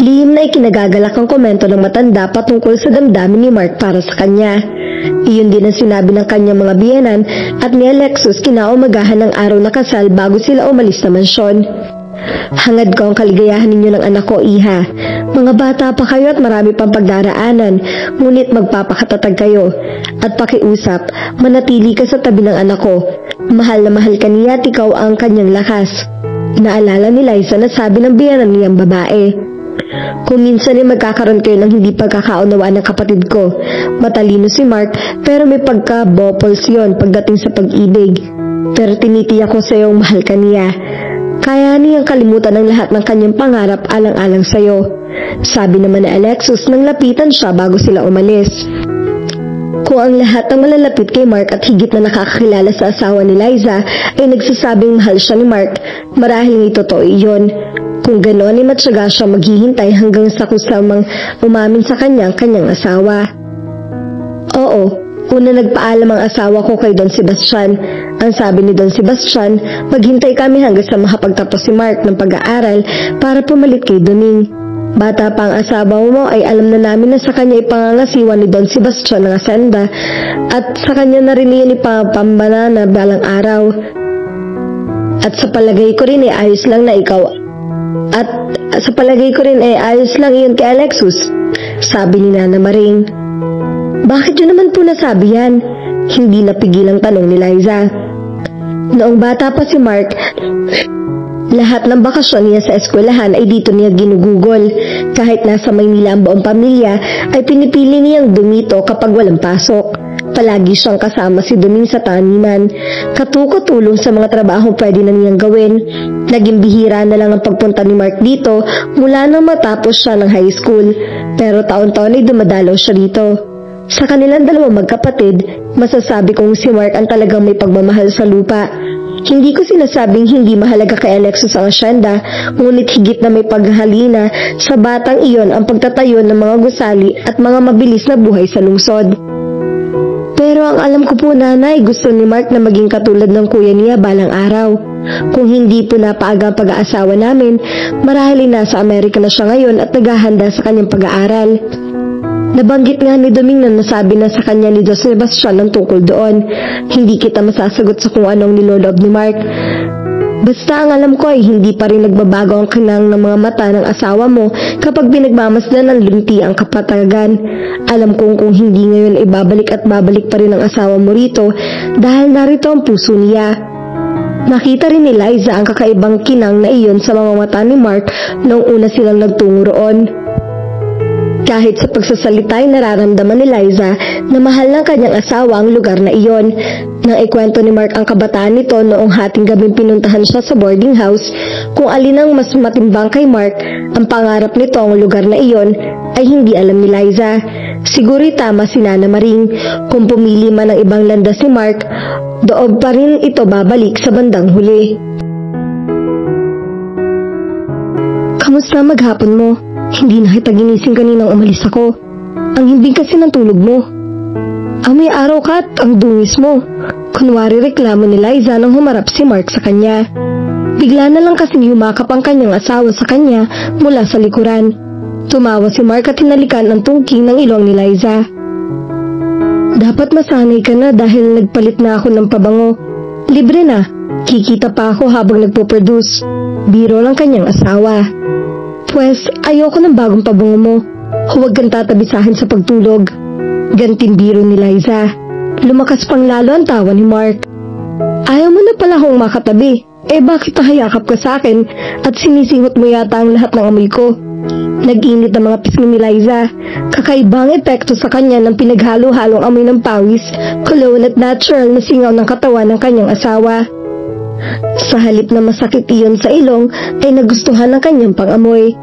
Lihim na ikinagagalak ang komento ng matanda patungkol sa damdamin ni Mark para sa kanya. Iyon din ang sinabi ng kanyang mga biyenan at ni Alexus kinaumagahan ng araw na kasal bago sila umalis sa mansyon. Hangad ko ang kaligayahan ninyo ng anak ko, iha. Mga bata pa kayo at marami pang pagdaraanan, ngunit magpapakatatag kayo. At pakiusap, manatili ka sa tabi ng anak ko. Mahal na mahal ka niya at ikaw ang kanyang lakas. Inaalala ni Liza na sabi ng biyenan niyang babae. Kung minsan ay magkakaroon kayo ng hindi pagkakaunawaan ng kapatid ko. Matalino si Mark pero may pagka-bopols yun pagdating sa pag-ibig. Pero tinitiyak ko sa iyong mahal ka niya. Kaya niyang kalimutan ang lahat ng kanyang pangarap alang-alang sa'yo. Sabi naman ni Alexus nang lapitan siya bago sila umalis. Kung ang lahat ng malalapit kay Mark at higit na nakakakilala sa asawa ni Liza ay nagsasabing mahal siya ni Mark, marahil ng totoo iyon. Kung gano'n ay matyaga siya maghihintay hanggang sa kusamang umamin sa kanyang asawa. Oo, una nagpaalam ang asawa ko kay Don Sebastian. Ang sabi ni Don Sebastian, maghintay kami hanggang sa makapagtapos si Mark ng pag-aaral para pumalit kay Doming. Bata pa ang asawa mo ay alam na namin na sa kanya ipangangasiwa ni Don Sebastian ng asenda at sa kanya na rin iyon ipapambanana balang araw. At sa palagay ko rin ay ayos lang na ikaw ayos lang iyon kay Alexus, sabi ni Nana Maring. Bakit yun naman po nasabi yan? Hindi napigil ang tanong ni Liza. Noong bata pa si Mark, lahat ng bakasyon niya sa eskwelahan ay dito niya ginugugol. Kahit nasa Maynila ang buong pamilya, ay pinipili niyang dumito kapag walang pasok. Palagi siyang kasama si Doming sa taniman. Katulong sa mga trabaho pwede na niyang gawin. Naging bihira na lang ang pagpunta ni Mark dito mula nang matapos siya ng high school. Pero taon-taon ay dumadalaw siya dito. Sa kanilang dalawang magkapatid, masasabi kong si Mark ang talagang may pagmamahal sa lupa. Hindi ko sinasabing hindi mahalaga kay Alexis ang asyenda, ngunit higit na may paghahalina sa batang iyon ang pagtatayo ng mga gusali at mga mabilis na buhay sa lungsod. Pero ang alam ko po, nanay, gusto ni Mark na maging katulad ng kuya niya balang araw. Kung hindi po napaaga ang pag-aasawa namin, marahil nasa Amerika na siya ngayon at naghahanda sa kanyang pag-aaral. Nabanggit nga ni Doming na nasabi na sa kanya ni Dos Sebastian ang tungkol doon. Hindi kita masasagot sa kung anong niloloob ni Mark. Basta ang alam ko ay hindi pa rin nagbabago ang kanang ng mga mata ng asawa mo kapag pinagmamasdan ng lunti ang kapatagan. Alam kong kung hindi ngayon ay babalik at babalik pa rin ang asawa mo rito dahil narito ang puso niya. Nakita rin ni Liza ang kakaibang kinang na iyon sa mga mata ni Mark noong una silang nagtungo roon. Kahit sa pagsasalita ay nararamdaman ni Liza na mahal ng kanyang asawa ang lugar na iyon. Nang ikwento ni Mark ang kabataan nito noong hating gabing pinuntahan siya sa boarding house, kung alin ang mas matimbang kay Mark, ang pangarap nito ang lugar na iyon ay hindi alam ni Liza. Siguro'y tama si Nana Maring, kung pumili man ng ibang landas si Mark, doob pa rin ito babalik sa bandang huli. Kamusta maghapon mo? Hindi na kita ginising kaninang umalis ako. Ang himbing kasi ng tulog mo. Ang may araw ka at ang dungis mo. Kunwari reklamo ni Liza nang humarap si Mark sa kanya. Bigla na lang kasing yumakap ang kanyang asawa sa kanya mula sa likuran. Tumawa si Mark at hinalikan ang tungking ng ilong ni Liza. Dapat masanay ka na dahil nagpalit na ako ng pabango. Libre na. Kikita pa ako habang nagpo-produce. Biro lang kanyang asawa. Pwes, ayoko ng bagong pabango mo. Huwag kang tatabi sa akin sa pagtulog. Ganting biro ni Liza. Lumakas pang lalo ang tawa ni Mark. Ayaw mo na pala akong makatabi. Bakit nahayakap ka sa akin at sinisingot mo yata ang lahat ng amoy ko? Nag-init ang mga pisngi ni Liza. Kakaibang epekto sa kanya ng pinaghalo-halong amoy ng pawis, cologne at natural na singaw ng katawan ng kanyang asawa. Sa halip na masakit iyon sa ilong, ay nagustuhan ng kanyang pangamoy.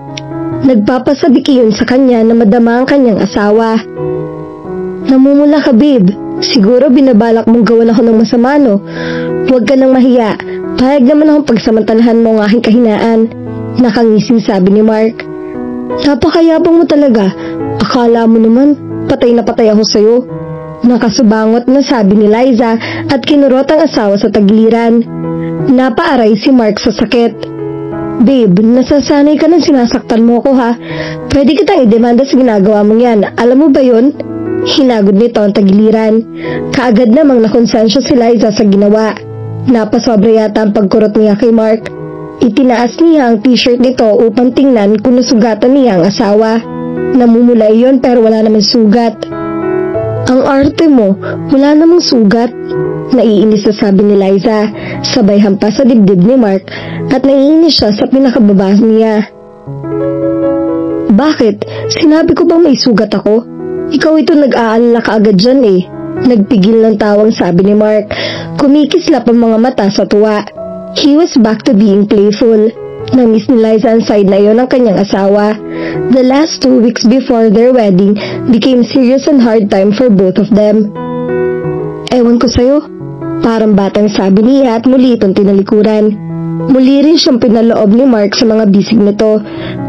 Nagpapasabik iyon sa kanya na madama ang kanyang asawa. Namumula ka, babe. Siguro binabalak mong gawan ako ng masama, no? Huwag ka nang mahiya. Payag naman akong pagsamantalahan mo ang aking kahinaan. Nakangising sabi ni Mark. Napakayabang mo talaga. Akala mo naman, patay na patay ako sa'yo. Nakasubangot na sabi ni Liza at kinurot ang asawa sa tagiliran. Napaaray si Mark sa sakit. Babe, nasasanay ka nang sinasaktan mo ko, ha? Pwede kitang idemanda sa ginagawa mong yan. Alam mo ba yun? Hinagod nito ang tagiliran. Kaagad namang nakonsensya si Liza sa ginawa. Napasobra yata ang pagkurot niya kay Mark. Itinaas niya ang t-shirt nito upang tingnan kung nasugatan niya ang asawa. Namumula iyon pero wala namang sugat. Ang arte mo, wala namang sugat. Naiinis na sabi ni Liza, sabay hampas sa dibdib ni Mark at naiinis siya sa pinakababa niya. Bakit? Sinabi ko bang may sugat ako? Ikaw ito nag-aalala ka agad dyan eh. Nagpigil ng tawang sabi ni Mark. Kumikislap ang mga mata sa tuwa. He was back to being playful. Namiss ni Liza ang side na iyon ng kanyang asawa. The last 2 weeks before their wedding became serious and hard time for both of them. Ewan ko sa'yo. Parang batang sabi niya at muli itong tinalikuran. Muli rin siyang pinaloob ni Mark sa mga bisig nito.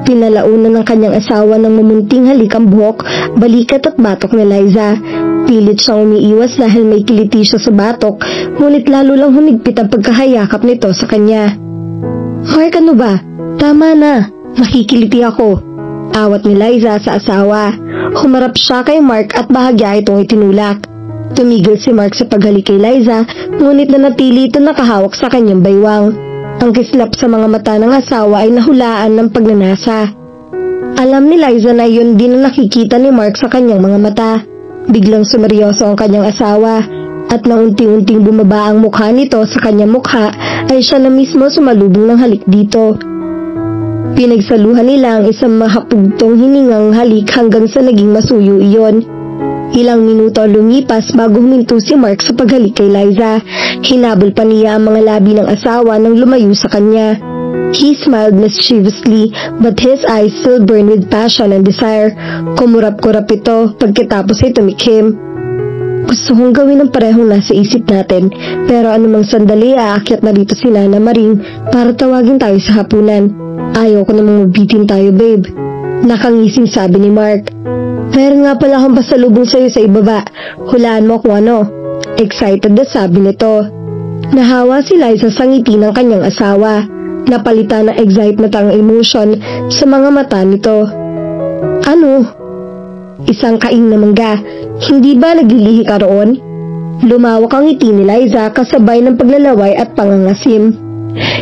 Pinalaunan ng kanyang asawa ng mamunting halik ang buhok, balikat at batok ni Liza. Pilit siyang umiiwas dahil may kiliti siya sa batok, ngunit lalo lang humigpit ang pagkahayakap nito sa kanya. Mark, ano ba? Tama na. Nakikiliti ako. Awat ni Liza sa asawa. Humarap siya kay Mark at bahagya itong itinulak. Tumigil si Mark sa paghalik kay Liza, ngunit nanatili ito nakahawak sa kanyang baywang. Ang kislap sa mga mata ng asawa ay nahulaan ng pagnanasa. Alam ni Liza na yun din ang nakikita ni Mark sa kanyang mga mata. Biglang sumeryoso ang kanyang asawa, at nang unti-unting bumaba ang mukha nito sa kanyang mukha, ay siya na mismo sumalubong ng halik dito. Pinagsaluhan nila ang isang mahapugtong hiningang halik hanggang sa naging masuyo iyon. Ilang minuto lumipas bago huminto si Mark sa paghalik kay Liza. Hinabol pa niya ang mga labi ng asawa nang lumayo sa kanya. He smiled mischievously, but his eyes still burned with passion and desire. Kumurap-kurap ito pagkatapos ay tumikhim. Gusto kong gawin ng parehong nasa isip natin, pero anumang sandali aakyat na rito si Nana Maring para tawagin tayo sa hapunan. Ayaw ko namang mabitin tayo, babe. Nakangising sabi ni Mark. Meron nga pala akong pasalubong sa'yo sa ibaba. Hulaan mo kung ano. Excited na sabi nito. Nahawa si Liza sa ngiti ng kanyang asawa. Napalitan ng excitement ang emotion sa mga mata nito. Ano? Isang kaing na mangga. Hindi ba naglilihi ka roon? Lumawak ang ngiti ni Liza kasabay ng paglalaway at pangangasim.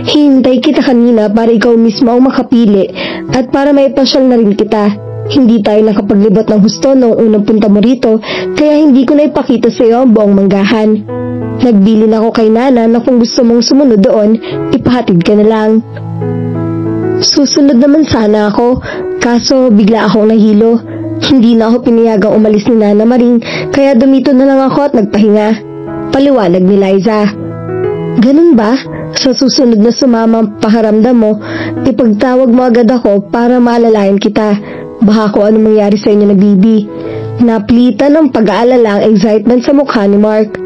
Hintay kita kanina para ikaw mismo ang makapili at para may pasyal na rin kita. Hindi tayo nakapaglibot ng husto noong unang punta mo rito, kaya hindi ko na ipakita sa iyo ang buong manggahan. Nagbilin ako kay Nana na kung gusto mong sumunod doon, ipahatid ka na lang. Susunod naman sana ako, kaso bigla akong nahilo. Hindi na ako pinayagang umalis ni Nana Maring, kaya dumito na lang ako at nagpahinga. Paliwanag ni Liza. Ganun ba? Sa susunod na sumamang paharamdam mo, ipagtawag mo agad ako para maalalayan kita. Baka kung ano mangyari sa inyo na bibi. Naplitan ng pag-aalala ang excitement sa mukha ni Mark.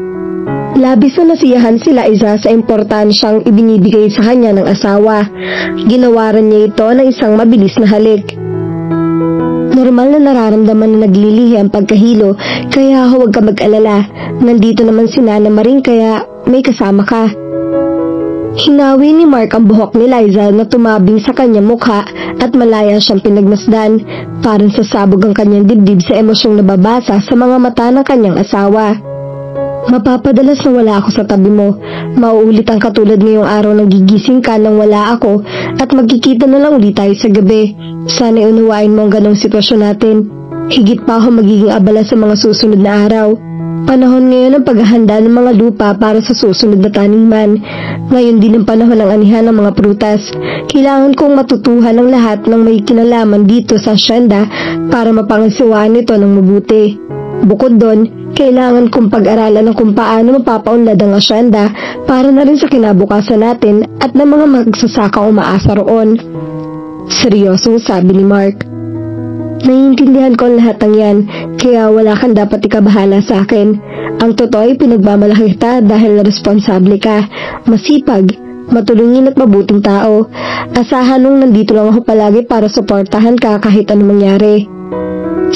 Labis na nasiyahan sila isa sa importansyang ibinibigay sa kanya ng asawa. Ginawaran niya ito ng isang mabilis na halik. Normal na nararamdaman na naglilihi ang pagkahilo, kaya huwag ka mag-alala. Nandito naman si Nana Maring kaya may kasama ka. Hinawi ni Mark ang buhok ni Liza na tumabing sa kanyang mukha at malaya siyang pinagmasdan. Parang sasabog ang kanyang dibdib sa emosyong nababasa sa mga mata ng kanyang asawa. Mapapadalas na wala ako sa tabi mo. Mauulit ang katulad ngayong araw nang gigising ka nang wala ako at magkikita na lang ulit tayo sa gabi. Sana unawain mo ang ganong sitwasyon natin. Higit pa ako magiging abala sa mga susunod na araw. Panahon ngayon ang paghahanda ng mga lupa para sa susunod na taniman. Ngayon din ang panahon ng anihan ng mga prutas. Kailangan kong matutuhan ang lahat ng may kinalaman dito sa asyenda para mapangasiwaan ito ng mabuti. Bukod doon, kailangan kong pag-aralan ng kung paano mapapaunlad ang asyenda para na rin sa kinabukasan natin at ng mga magsasakang umaasa roon. Seryosong sabi ni Mark. Naiintindihan ko ang lahat ng yan, kaya wala kang dapat ikabahala sa akin. Ang totoo ay pinagmamalaki kita dahil responsable ka, masipag, matulungin at mabuting tao. Asahan nung nandito lang ako palagi para suportahan ka kahit anong mangyari.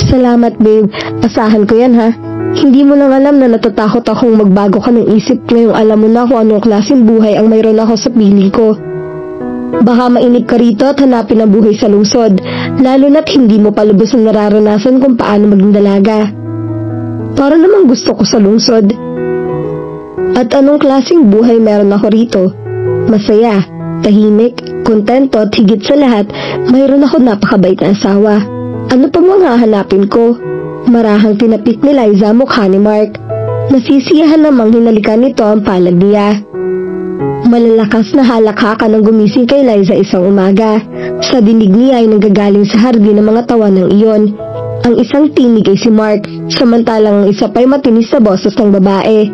Salamat babe, asahan ko yan ha. Hindi mo lang alam na natatakot akong magbago ka ng isip ngayong alam mo na kung anong klaseng buhay ang mayroon ako sa piling ko. Baka mainip ka rito at hanapin ang buhay sa lungsod, lalo na't hindi mo palubos ang nararanasan kung paano maging dalaga. Para namang gusto ko sa lungsod. At anong klaseng buhay meron ako rito? Masaya, tahimik, kontento at higit sa lahat, mayroon ako napakabait na asawa. Ano pa mga hanapin ko? Marahang tinapik ni Liza mukha ni Mark. Nasisiyahan namang hinalikan nito ang palad niya. Malalakas na halakhakan ang gumising kay Liza isang umaga. Sa dinig niya ay nanggagaling sa hardin ng mga tawa ng iyon. Ang isang tinig ay si Mark, samantalang ang isa pa'y matinis sa boses ng babae.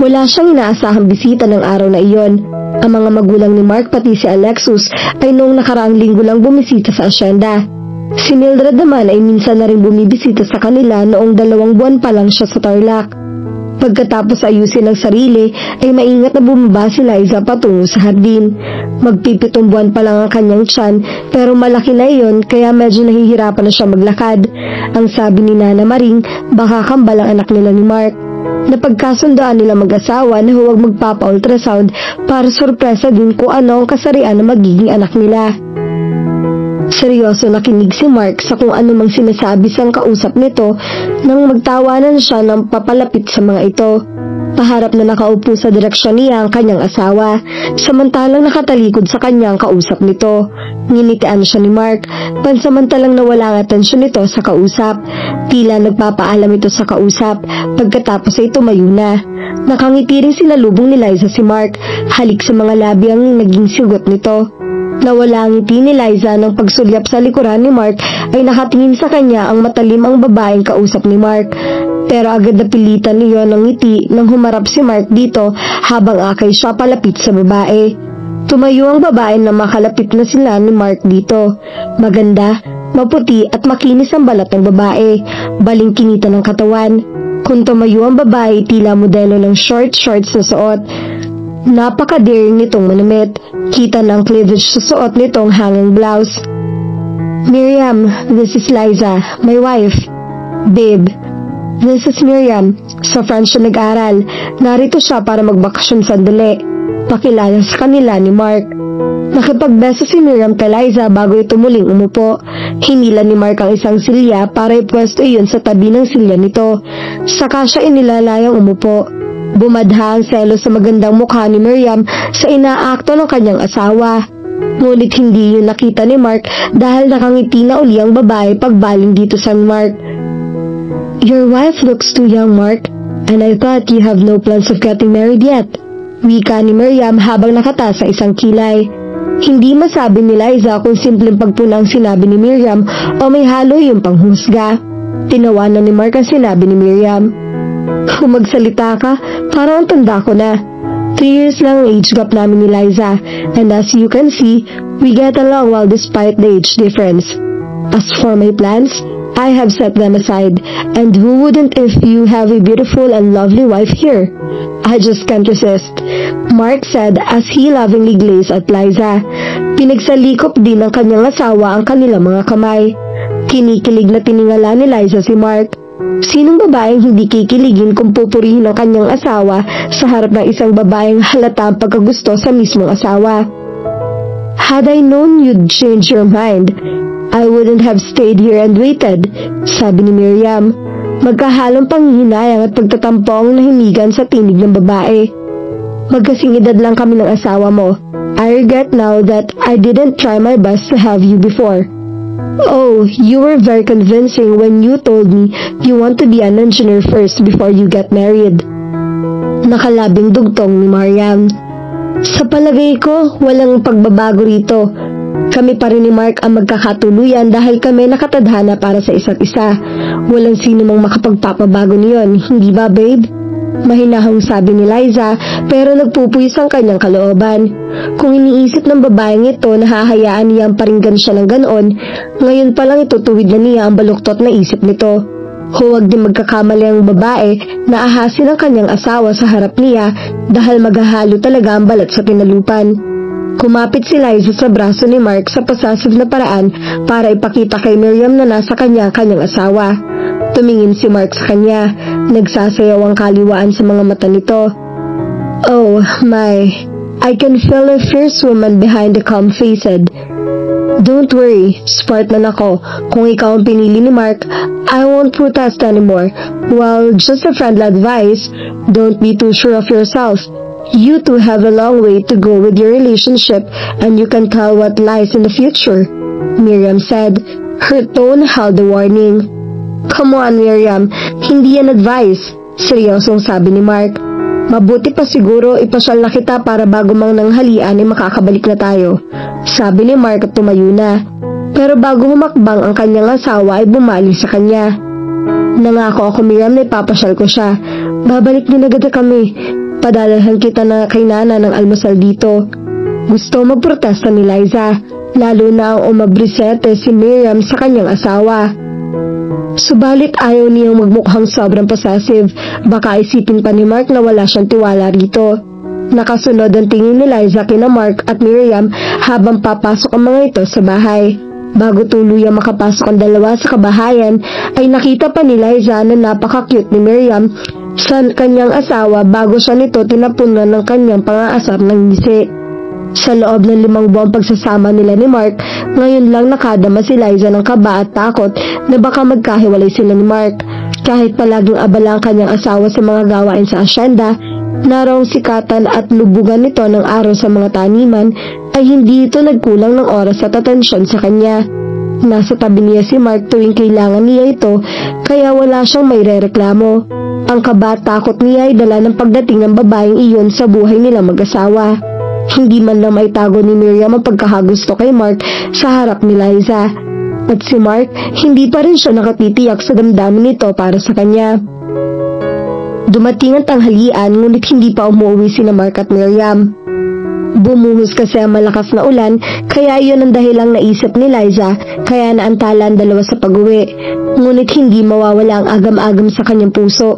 Wala siyang inaasahang bisita ng araw na iyon. Ang mga magulang ni Mark pati si Alexus ay noong nakaraang linggo lang bumisita sa asyenda. Si Mildred naman ay minsan na rin bumibisita sa kanila noong 2 buwan pa lang siya sa Tarlac. Pagkatapos ayusin ang sarili, ay maingat na bumaba si Liza patungo sa hardin. Magpipitong buwan pa lang ang kanyang tiyan, pero malaki na iyon kaya medyo nahihirapan na siya maglakad. Ang sabi ni Nana Maring, baka kambal ang anak nila ni Mark. Napagkasundoan nila mag-asawa na huwag magpapa-ultrasound para sorpresa din kung ano ang kasarian na magiging anak nila. Seryoso nakinig si Mark sa kung ano mang sinasabi sang kausap nito nang magtawanan siya ng papalapit sa mga ito. Paharap na nakaupo sa direksyon niya ang kanyang asawa, samantalang nakatalikod sa kanyang kausap nito. Nginitian siya ni Mark, pansamantalang nawala ang atensyon nito sa kausap. Tila nagpapaalam ito sa kausap, pagkatapos ay tumayo na. Nakangiti rin sinalubong ni Liza si Mark, halik sa mga labi ang naging sigot nito. Nawala ang ngiti ni Liza nang pagsulyap sa likuran ni Mark ay nakatingin sa kanya ang matalim ang babaeng kausap ni Mark. Pero agad napilitan niyo ng ngiti nang humarap si Mark dito habang akay siya palapit sa babae. Tumayo ang babae na makalapit na sila ni Mark dito. Maganda, maputi at makinis ang balat ng babae, balingkinita ng katawan. Kung tumayo ang babae, tila modelo ng short shorts na suot. Napaka-daring nitong manamit. Kita ng cleavage sa suot nitong hanging blouse. Miriam, this is Liza, my wife. Babe, this is Miriam. Sa France siya nag-aral. Narito siya para magbakasyon sandali. Pakilala sa kanila ni Mark. Nakipagbeso si Miriam kay Liza bago ito muling umupo. Hinila ni Mark ang isang silya para ipwesto iyon sa tabi ng silya nito. Saka siya inilalayang umupo. Bumadha ang selo sa magandang mukha ni Miriam sa inaakto ng kanyang asawa. Ngunit hindi yun nakita ni Mark dahil nakangiti na uli ang babae pagbaling dito sa Mark. Your wife looks too young, Mark, and I thought you have no plans of getting married yet. Wika ni Miriam habang nakata sa isang kilay. Hindi masabi ni Liza kung simpleng pagpuna ang sinabi ni Miriam o may halo yung panghusga. Tinawanan ni Mark ang sinabi ni Miriam. Kung magsalita ka, parang ang tanda ko na. 3 years lang ang age gap namin ni Liza, and as you can see, we get along well despite the age difference. As for my plans, I have set them aside, and who wouldn't if you have a beautiful and lovely wife here? I just can't resist, Mark said as he lovingly glazed at Liza. Pinagsalikop din ng kanyang asawa ang kanilang mga kamay. Kinikilig na tiningala ni Liza si Mark. Sinong babaeng hindi kikiligin kung pupurihin ng kanyang asawa sa harap ng isang babaeng halata ang pagkagusto sa mismong asawa? Had I known you'd change your mind, I wouldn't have stayed here and waited, sabi ni Miriam. Magkahalong panghihinayang at pagtatampo ang nahimigan sa tinig ng babae. Magkasing edad lang kami ng asawa mo. I regret now that I didn't try my best to have you before. Oh, you were very convincing when you told me you want to be an engineer first before you get married. Nakalabing dugtong ni Mariam. Sa palagay ko, walang pagbabago rito. Kami pa rin ni Mark ang magkakatuluyan dahil kami nakatadhana para sa isa't isa. Walang sino mang makapagpapabago niyon, hindi ba babe? Mahinahong sabi ni Liza pero nagpupuyos ang kanyang kalooban. Kung iniisip ng babaeng ito na hahayaan niyang paringgan siya ng ganoon, ngayon pa lang itutuwid na niya ang baluktot na isip nito. Huwag din magkakamali ang babae na ahasin ang kanyang asawa sa harap niya dahil maghahalo talaga ang balat sa tinalupan. Kumapit si Liza sa braso ni Mark sa possessive na paraan para ipakita kay Miriam na nasa kanyang asawa. Tumingin si Mark sa kanya. Nagsasayaw ang kaliwaan sa mga mata nito. Oh, my. I can feel a fierce woman behind the calm faced. Don't worry, Spartan ako. Kung ikaw ang pinili ni Mark, I won't protest anymore. Well, just a friendly advice, don't be too sure of yourself. You two have a long way to go with your relationship and you can tell what lies in the future, Miriam said. Her tone held a warning. Come on, Miriam, hindi yan advice, seryosong sabi ni Mark. Mabuti pa siguro ipasyal na kita para bago mang nanghalian ay makakabalik na tayo, sabi ni Mark at tumayo na. Pero bago humakbang ang kanyang asawa ay bumali sa kanya. Nangako ako Miriam na ipapasyal ko siya. Babalik din agad kami. Padalahan kita na kay Nana ng almusal dito. Gusto magprotesta ni Liza, lalo na ang umabrisete si Miriam sa kanyang asawa. Subalit ayaw niyang magmukhang sobrang possessive, baka isipin pa ni Mark na wala siyang tiwala rito. Nakasunod ang tingin ni Liza kina Mark at Miriam habang papasok ang mga ito sa bahay. Bago tuluyang makapasok ang dalawa sa kabahayan, ay nakita pa ni Liza na napaka-cute ni Miriam sa kanyang asawa bago siya nito tinapunan ng kanyang pangaasar ng ngisi. Sa loob ng 5 buwang pagsasama nila ni Mark, ngayon lang nakadama si Liza ng kaba at takot na baka magkahiwalay sila ni Mark. Kahit palaging abala ang kanyang asawa sa mga gawain sa asyenda, narong sikatan at lubugan nito ng araw sa mga taniman, ay hindi ito nagkulang ng oras at atensyon sa kanya. Nasa tabi niya si Mark tuwing kailangan niya ito, kaya wala siyang may rereklamo. Ang kaba at takot niya ay dala ng pagdating ng babaeng iyon sa buhay nila mag-asawa. Hindi man lang maitago ni Miriam ang pagkakagusto kay Mark sa harap ni Liza. At si Mark, hindi pa rin siya nakatitiyak sa damdamin nito para sa kanya. Dumating ang tanghalian ngunit hindi pa umuwi sina Mark at Miriam. Bumuhos kasi ang malakas na ulan, kaya iyon ang dahilang naisip ni Liza, kaya naantala ang dalawa sa pag-uwi. Ngunit hindi mawawala ang agam-agam sa kanyang puso.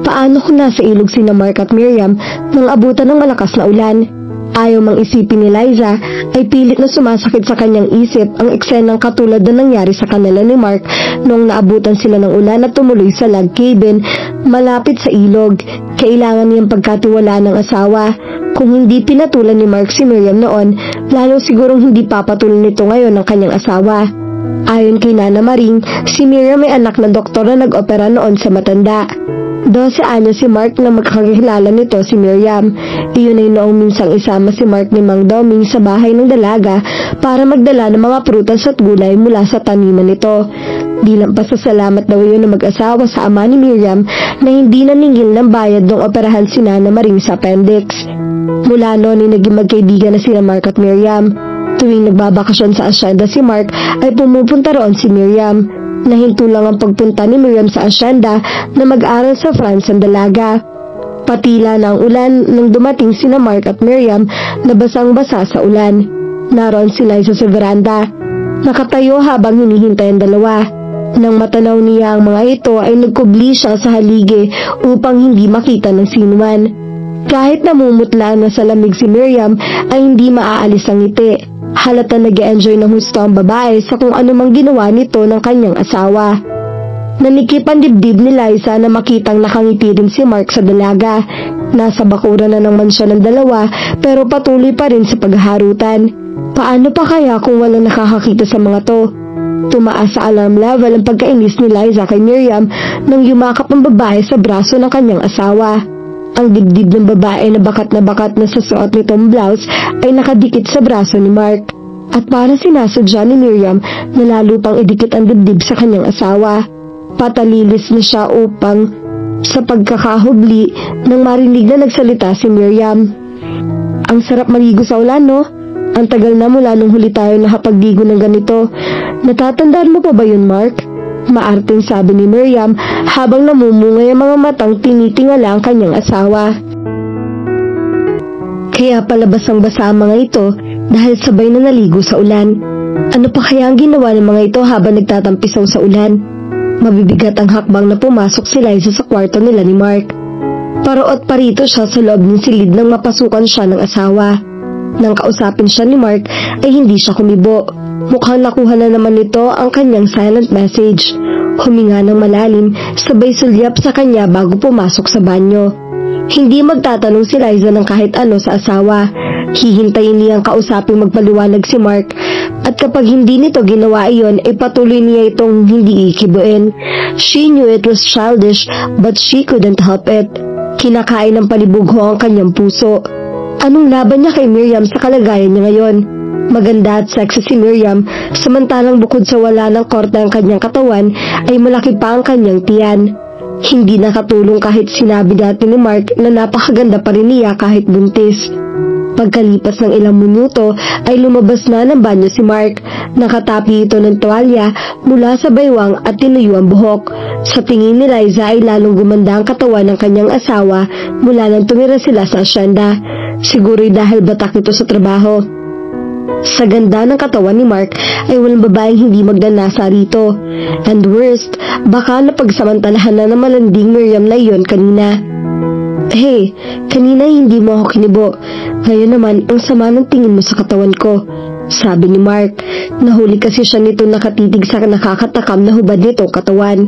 Paano kung nasa ilog sina Mark at Miriam nang abutan ng malakas na ulan? Ayaw mang isipin ni Liza, ay pilit na sumasakit sa kanyang isip ang eksenang katulad na nangyari sa kanila ni Mark noong naabutan sila ng ulan at tumuloy sa log cabin malapit sa ilog. Kailangan niyang pagkatiwalaan ng asawa. Kung hindi pinatulan ni Mark si Miriam noon, lalo sigurong hindi papatulan nito ngayon ng kanyang asawa. Ayon kay Nana Maring, si Miriam may anak na doktor na nag-opera noon sa matanda. 12 anyos si Mark na magkakilala nito si Miriam. Iyon ay noong minsang isama si Mark ni Mang Doming sa bahay ng dalaga para magdala ng mga prutas at gulay mula sa taniman nito. Bilang pasasalamat daw yun ng mag-asawa sa ama ni Miriam na hindi naningil ng bayad nung operahan si Nana Maring sa appendix. Mula noon ay naging magkaibigan na sila Mark at Miriam. Tuwing nagbabakasyon sa asyenda si Mark ay pumupunta roon si Miriam. Nahinto lang ang pagpunta ni Miriam sa asyenda na mag-aral sa France ang dalaga. Patila na ang ulan nang dumating sina Mark at Miriam na basang-basa sa ulan. Naroon si Liza sa veranda. Nakatayo habang hinihintay ang dalawa. Nang matanaw niya ang mga ito ay nagkubli siya sa haligi upang hindi makita ng sinuman. Kahit namumutla na sa lamig si Miriam ay hindi maaalis ang ngiti. Halata nag-enjoy ng husto ang babae sa kung anumang ginawa nito ng kanyang asawa. Nanikip ang dibdib ni Liza na makitang nakangiti rin si Mark sa dalaga. Nasa bakuran na ng mansyon ng dalawa pero patuloy pa rin sa paghaharutan. Paano pa kaya kung walang nakakakita sa mga to? Tumaas sa alarm level ang pagkainis ni Liza kay Miriam nang yumakap ang babae sa braso ng kanyang asawa. Ang dibdib ng babae na bakat na sa suot nitong blouse ay nakadikit sa braso ni Mark. At para sinasadya ni Miriam na lalo pang idikit ang dibdib sa kanyang asawa. Patalilis na siya upang sa pagkakahubli nang marinig na nagsalita si Miriam. Ang sarap maligo sa ulan, no? Ang tagal na mula nung huli tayo nakapagdigo ng ganito. Natatandaan mo pa ba yun, Mark? Maarting sabi ni Miriam habang namumungay ang mga matang tinitingala ang kanyang asawa. Kaya palabas ang basa ang mga ito dahil sabay na naligo sa ulan. Ano pa kaya ang ginawa ng mga ito habang nagtatampisaw sa ulan? Mabibigat ang hakbang na pumasok si Liza sa kwarto nila ni Mark. Paroot parito siya sa loob ng silid nang mapasukan siya ng asawa. Nang kausapin siya ni Mark ay hindi siya kumibo. Mukhang nakuha na naman nito ang kanyang silent message. Huminga ng malalim, sabay sulyap sa kanya bago pumasok sa banyo. Hindi magtatanong si Liza ng kahit ano sa asawa. Hihintayin niyang kausapin magpaliwanag si Mark. At kapag hindi nito ginawa iyon, ay patuloy niya itong hindi ikibuin. She knew it was childish, but she couldn't help it. Kinakain ng palibugho ang kanyang puso. Anong laban niya kay Miriam sa kalagayan niya ngayon? Maganda at sexy si Miriam, samantalang bukod sa wala ng korte ang kanyang katawan, ay malaki pa ang kanyang tiyan. Hindi nakatulong kahit sinabi dati ni Mark na napakaganda pa rin niya kahit buntis. Pagkalipas ng ilang minuto ay lumabas na ng banyo si Mark. Nakatapi ito ng tuwalya mula sa baywang at tinuyo ang buhok. Sa tingin ni Liza ay lalong gumanda ang katawan ng kanyang asawa mula nang tumira sila sa asyenda. Siguro'y dahil batak ito sa trabaho. Sa ganda ng katawan ni Mark ay walang babaeng hindi magnanasa rito. And worst, baka napagsamantalahan na ng malanding Miriam na iyon kanina. Hey, kanina hindi mo ako kinibo. Ngayon naman, ang sama ng tingin mo sa katawan ko, sabi ni Mark. Nahuli kasi siya nito nakatitig sa nakakatakam na hubad nitong katawan.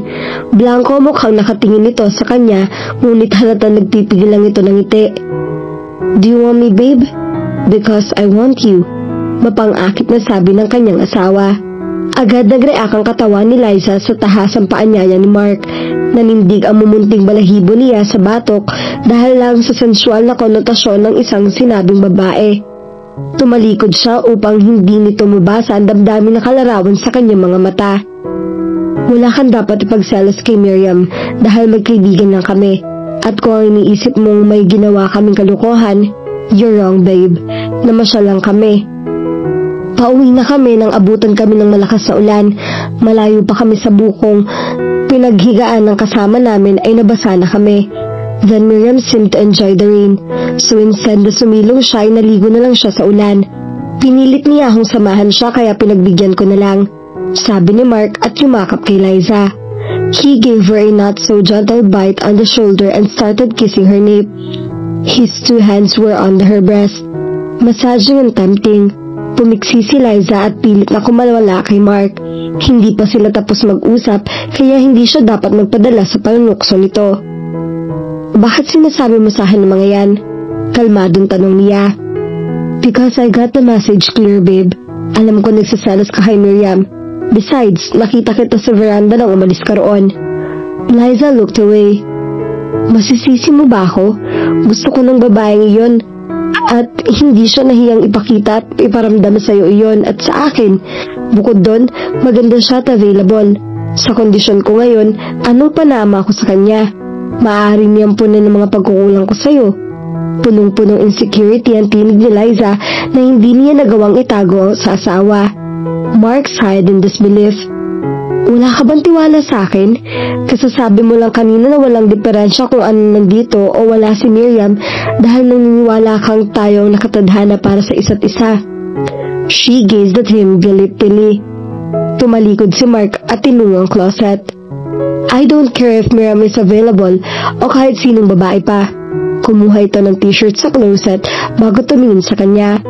Blanco mukhang nakatingin nito sa kanya, ngunit halata nagpipigil lang ito ng ngiti. Do you want me, babe? Because I want you. Mapang-akit na sabi ng kanyang asawa. Agad nag-react ang katawan ni Liza sa tahasang paanyaya ni Mark. Nanindig ang mumunting balahibo niya sa batok dahil lang sa sensual na konotasyon ng isang sinabing babae. Tumalikod siya upang hindi nito mabasa ang damdamin na kalarawan sa kanyang mga mata. Wala kang dapat ipagselos kay Miriam dahil magkaibigan lang kami. At kung ang iniisip mong may ginawa kaming kalukuhan, you're wrong, babe. Namasyal lang kami. Pauwi na kami nang abutan kami ng malakas na ulan. Malayo pa kami sa bukong. Pinaghigaan ng kasama namin ay nabasa na kami. Then Miriam seemed to enjoy the rain, so instead na sumilong siya ay naligo na lang siya sa ulan. Pinilit niya akong samahan siya kaya pinagbigyan ko na lang, sabi ni Mark at yumakap kay Liza. He gave her a not so gentle bite on the shoulder and started kissing her nape. His two hands were on her breast, massaging and tempting. Pumiksi si Liza at pilit na kumalwala kay Mark. Hindi pa sila tapos mag-usap kaya hindi siya dapat magpadala sa panunukso nito. Bakit sinasabi mo sa akin ng mga yan? Kalmadong tanong niya. Because I got the message clear, babe. Alam ko nagsaselos ka kay Miriam. Besides, nakita kita sa veranda nang umalis ka roon. Liza looked away. Masisisi mo ba ako? Gusto ko ng babaeng iyon. At hindi siya nahiyang ipakita at iparamdam sa iyo iyon at sa akin. Bukod doon, maganda siya at available. Sa kondisyon ko ngayon, anong panama ko sa kanya? Maaari niyang punan ng mga pagkukulang ko sa iyo. Punong-punong insecurity ang tinig ni Liza na hindi niya nagawang itago sa asawa. Mark sighed in disbelief. Wala ka bang tiwala sa akin? Kasasabi mo lang kanina na walang diferensya kung ano nandito o wala si Miriam dahil naniniwala kang tayo ang nakatadhana para sa isa't isa. She gazed at him galit-tili. Tumalikod si Mark at tinungo ang closet. I don't care if Miriam is available o kahit sinong babae pa. Kumuha ito ng t-shirt sa closet bago tumingin sa kanya.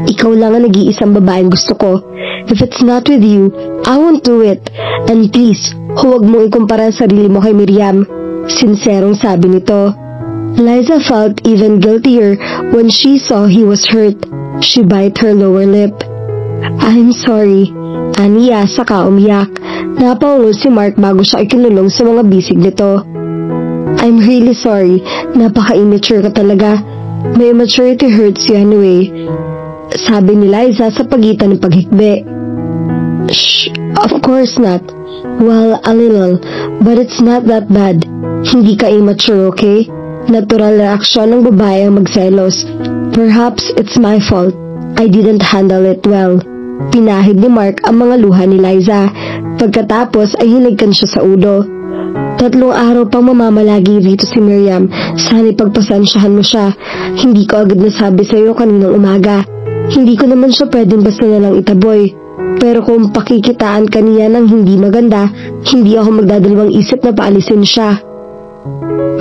Ikaw lang ang nag-iisang babaeng gusto ko. If it's not with you, I won't do it. And please, huwag mong ikumpara ang sarili mo kay Miriam. Sinserong sabi nito. Liza felt even guiltier when she saw he was hurt. She bit her lower lip. I'm sorry. Aniya saka umiyak. Napaulol si Mark bago siya ikinulong sa mga bisig nito. I'm really sorry. Napaka-immature ka talaga. My immaturity hurts you anyway. Sabi ni Liza sa pagitan ng paghikbi. Shh, of course not. Well, a little, but it's not that bad. Hindi ka immature, okay? Natural reaksyon ng babae ang magselos. Perhaps it's my fault. I didn't handle it well. Pinahid ni Mark ang mga luha ni Liza. Pagkatapos ay hinigkan siya sa ulo. 3 araw pang mamamalagi rito si Miriam. Sana pagpasensyahan mo siya. Hindi ko agad nasabi sa iyo kaninang umaga. Hindi ko naman siya pwedeng basta na lang itaboy. Pero kung pakikitaan ka niya ng hindi maganda, hindi ako magdadalawang isip na paalisin siya.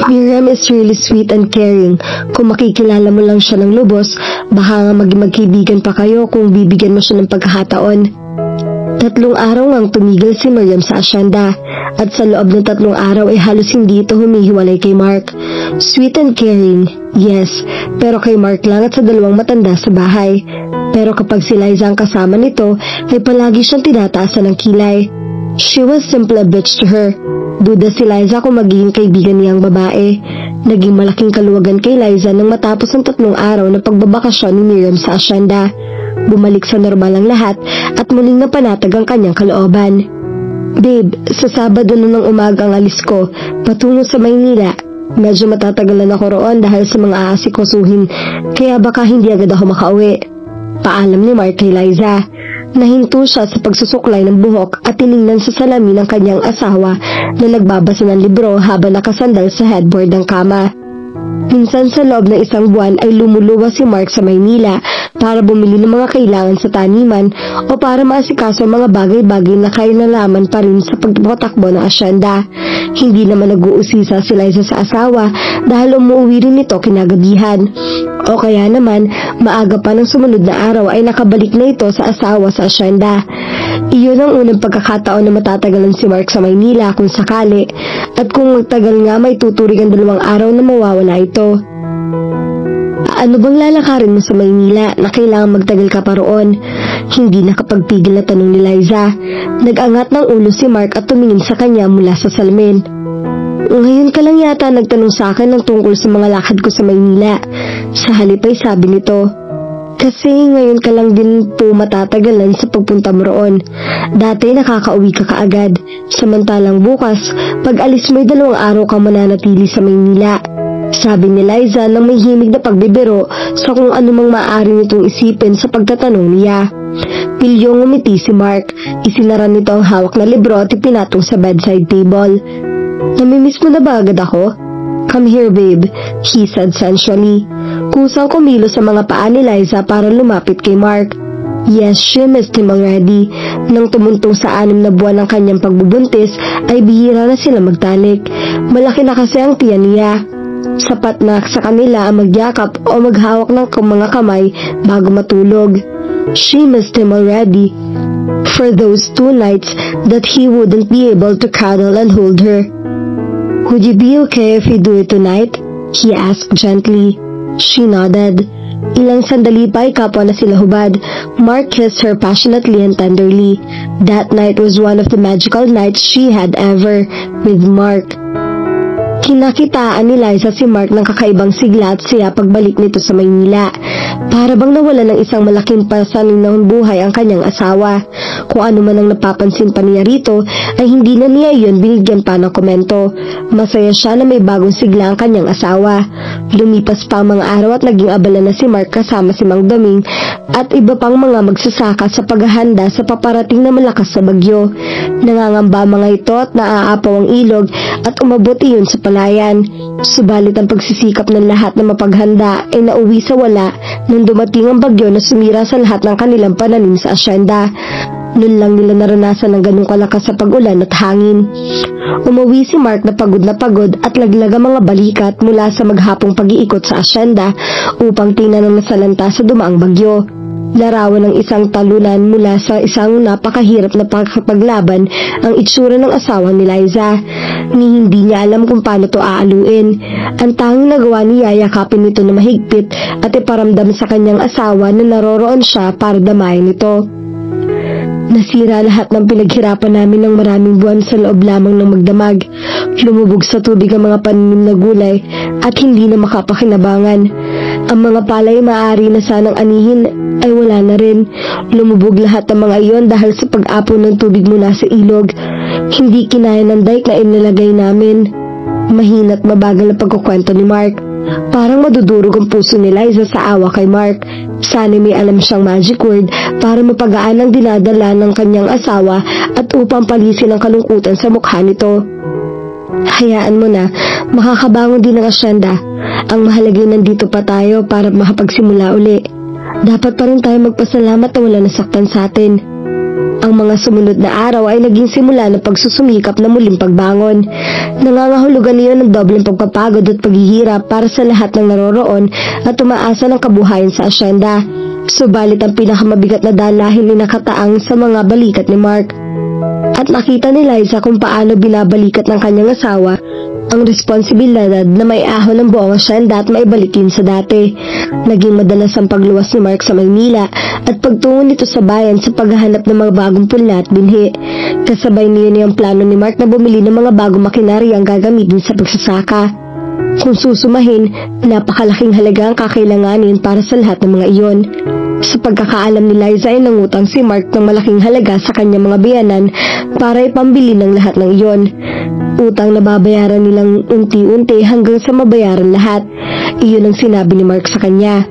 Miriam is really sweet and caring. Kung makikilala mo lang siya ng lubos, baka nga magkaibigan pa kayo kung bibigyan mo siya ng pagkakataon. 3 araw ngang tumigil si Miriam sa asyenda. At sa loob ng 3 araw ay halos hindi ito humihiwalay kay Mark. Sweet and caring, yes, pero kay Mark lang at sa 2 matanda sa bahay. Pero kapag si Liza ang kasama nito, ay palagi siyang tinataasan ng kilay. She was simply a bitch to her. Duda si Liza kung magiging kaibigan niyang babae. Naging malaking kaluwagan kay Liza nang matapos ang 3 araw na pagbabakasyon ni Miriam sa asyenda. Bumalik sa normal ang lahat at muling napanatag ang kanyang kalooban. Babe, sa Sabado na ng umaga ang alis ko, patungo sa Maynila. Medyo matatagalan ako roon dahil sa mga aasikosuhin, kaya baka hindi agad ako makauwi. Paalam ni Mark kay Liza. Nahinto siya sa pagsusuklay ng buhok at tiningnan sa salamin ng kanyang asawa na nagbabasa ng libro habang nakasandal sa headboard ng kama. Minsan sa loob ng 1 buwan ay lumuluwa si Mark sa Maynila para bumili ng mga kailangan sa taniman o para maasikaso ang mga bagay-bagay na kainalaman pa rin sa pagpapatakbo ng asyenda. Hindi naman nag-uusisa si Liza sa asawa dahil umuwi rin ito kinagabihan. O kaya naman, maaga pa ng sumunod na araw ay nakabalik na ito sa asawa sa asyenda. Iyon ang unang pagkakataon na matatagalan si Mark sa Maynila kung sakali, at kung magtagal nga may tuturing ang 2 araw na mawawala ito. Ano bang lalakarin mo sa Maynila na kailangan magtagal ka pa roon? Hindi nakapagpigil na tanong ni Liza. Nag-angat ng ulo si Mark at tumingin sa kanya mula sa salamin. Ngayon ka lang yata nagtanong sa akin ng tungkol sa mga lakad ko sa Maynila. Sa halip ay sabi nito, kasi ngayon ka lang din po matatagalan sa pagpunta mo roon. Dati nakakauwi ka kaagad. Samantalang bukas, pag alis mo'y 2 araw ka mananatili sa Maynila. Sabi ni Liza na may himig na pagbibiro sa kung anumang maaari nitong isipin sa pagtatanong niya. Pilyong umiti si Mark. Isinara nito ang hawak na libro at ipinatong sa bedside table. Namimiss mo na ba agad ako? "Come here, babe," he said sensually. Kusang kumilos sa mga paa ni Liza para lumapit kay Mark. Yes, she missed him already. Nang tumuntong sa 6 na buwan ng kanyang pagbubuntis, ay bihira na sila magtalik. Malaki na kasi ang tiyan niya. Sapat na sa kanila ang magyakap o maghawak ng mga kamay bago matulog. She missed him already. For those 2 nights that he wouldn't be able to cuddle and hold her. "Would you be okay if we do it tonight?" he asked gently. She nodded. Ilang sandali pa ay kapwa na sila hubad. Mark kissed her passionately and tenderly. That night was one of the magical nights she had ever with Mark. Kinakitaan ni Liza si Mark ng kakaibang sigla at siya pagbalik nito sa Maynila. Para bang nawala ng isang malaking pasaninahon buhay ang kanyang asawa. Kung ano man ang napapansin pa niya rito, ay hindi na niya iyon binigyan pa ng komento. Masaya siya na may bagong sigla ang kanyang asawa. Lumipas pa ang mga araw at naging abala na si Mark kasama si Mang Doming at iba pang mga magsasaka sa paghahanda sa paparating na malakas na bagyo. Nangangamba mga ito at naaapaw ang ilog at umabot iyon sa palayan. Subalit ang pagsisikap ng lahat na mapaghanda ay nauwi sa wala nang dumating ang bagyo na sumira sa lahat ng kanilang pananim sa asyenda. Noon lang nila naranasan ng ganung kalakas sa pag-ulan at hangin. Umuwi si Mark na pagod at laglag ang mga balikat mula sa maghapong pag-iikot sa asyenda upang tingnan ang nasalanta sa dumaang bagyo. Larawan ng isang talunan mula sa isang napakahirap na pagpaglaban ang itsura ng asawa ni Liza. Ni hindi niya alam kung paano to aaluin. Ang tanging nagawa niya yakapin nito na mahigpit at iparamdam sa kanyang asawa na naroroon siya para damayan ito. Nasira lahat ng pinaghirapan namin ng maraming buwan sa loob lamang ng magdamag. Lumubog sa tubig ang mga pananim na gulay at hindi na makapakinabangan. Ang mga palay maaari na sanang anihin ay wala na rin. Lumubog lahat ng mga iyon dahil sa pag-apo ng tubig mula sa ilog. Hindi kinaya ng dike na inilagay namin. Mahina't mabagal ang pagkukwento ni Mark. Parang madudurog ang puso ni Liza sa awa kay Mark. Sana may alam siyang magic word para mapagaan ang dinadala ng kanyang asawa at upang palisin ang kalungkutan sa mukha nito. Hayaan mo na, makakabangon din ang asyenda. Ang mahalagay nandito pa tayo para makapagsimula uli. Dapat pa rin tayo magpasalamat na wala nasaktan sa atin. Ang mga sumunod na araw ay naging simula ng pagsusumikap na muling pagbangon. Nangangahulugan niyo ng dobleng pagpapagod at paghihirap para sa lahat ng naroroon at umaasa ng kabuhayan sa asyenda. Subalit ang pinakamabigat na dalahin ni nakataang sa mga balikat ni Mark. At nakita ni Liza kung paano binabalikat ng kanyang asawa ang responsibilidad na may ahon ng buong asyenda at maibalikin sa dati. Naging madalas ang pagluwas ni Mark sa Maynila at pagtungo nito sa bayan sa paghahanap ng mga bagong punla at binhi. Kasabay niya ang plano ni Mark na bumili ng mga bagong makinarya ang gagamitin sa pagsasaka. Kung susumahin, napakalaking halaga ang kakailanganin para sa lahat ng mga iyon. Sa pagkakaalam ni Liza ay nangutang si Mark ng malaking halaga sa kanyang mga biyanan para ipambili ng lahat ng iyon. Utang na babayaran nilang unti-unti hanggang sa mabayaran lahat. Iyon ang sinabi ni Mark sa kanya.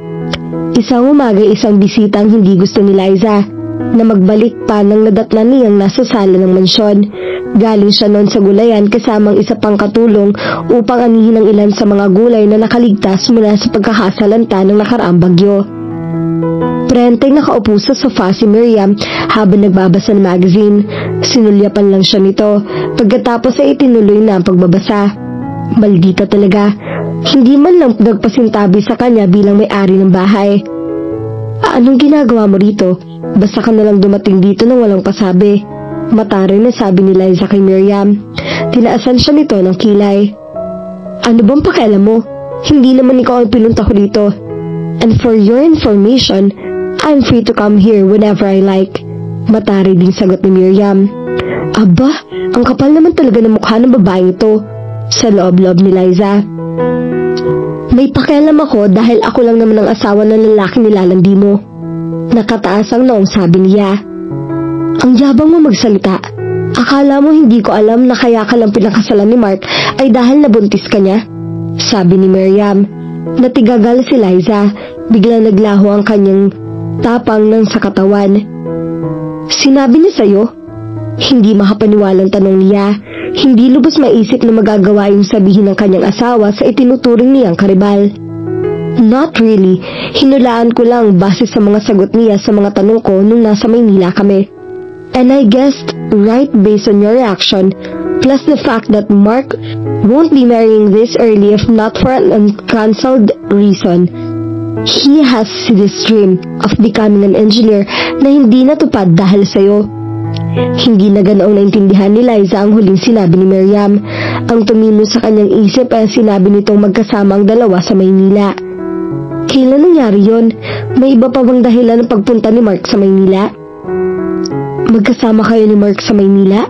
Isang umaga isang bisita ang hindi gusto ni Liza na magbalik pa nang nadatnan niyang nasa sala ng mansyon. Galing siya noon sa gulayan kasamang isa pang katulong upang anihin ang ilan sa mga gulay na nakaligtas mula sa pagkakasalanta ng nakaraang bagyo. Prenteng nakaupo sa sofa si Miriam habang nagbabasa ng magazine. Sinulyapan lang siya nito. Pagkatapos ay itinuloy na ang pagbabasa. Maldita talaga. Hindi man lang nagpasintabi sa kanya bilang may-ari ng bahay. Anong ginagawa mo rito? Basta ka nalang dumating dito nang walang pasabi. Mataray na sabi ni Liza kay Miriam. Tinaasan siya nito ng kilay. Ano bang pakialam mo? Hindi naman ikaw ang pinunta ko dito. And for your information, I'm free to come here whenever I like. Mataray din sagot ni Miriam. Aba, ang kapal naman talaga ng mukha ng babaeng ito. Sa loob-loob ni Liza. May pakialam ako dahil ako lang naman ang asawa ng lalaki nilalandi mo. Nakataas ang noong sabi niya. Ang yabang mo magsalita. Akala mo hindi ko alam na kaya ka lang pinakasalan ni Mark ay dahil nabuntis ka niya? Sabi ni Miriam. Natigagal si Liza. Biglang naglaho ang kanyang tapang ng sa katawan. Sinabi niya sa'yo? Hindi makapaniwalang tanong niya. Hindi lubos maisip na magagawa yung sabihin ng kanyang asawa sa itinuturing niyang karibal. Not really. Hinulaan ko lang base sa mga sagot niya sa mga tanong ko nung nasa Maynila kami. And I guessed right based on your reaction, plus the fact that Mark won't be marrying this early if not for an uncancelled reason. He has this dream of becoming an engineer na hindi natupad dahil sa'yo. Hindi na ganoong naintindihan ni Liza ang huling sinabi ni Miriam. Ang tumino sa kanyang isip ay sinabi nitong magkasama ang dalawa sa Maynila. Kailan nangyari yon? May iba pa bang dahilan ng pagpunta ni Mark sa Maynila? Magkasama kayo ni Mark sa Maynila?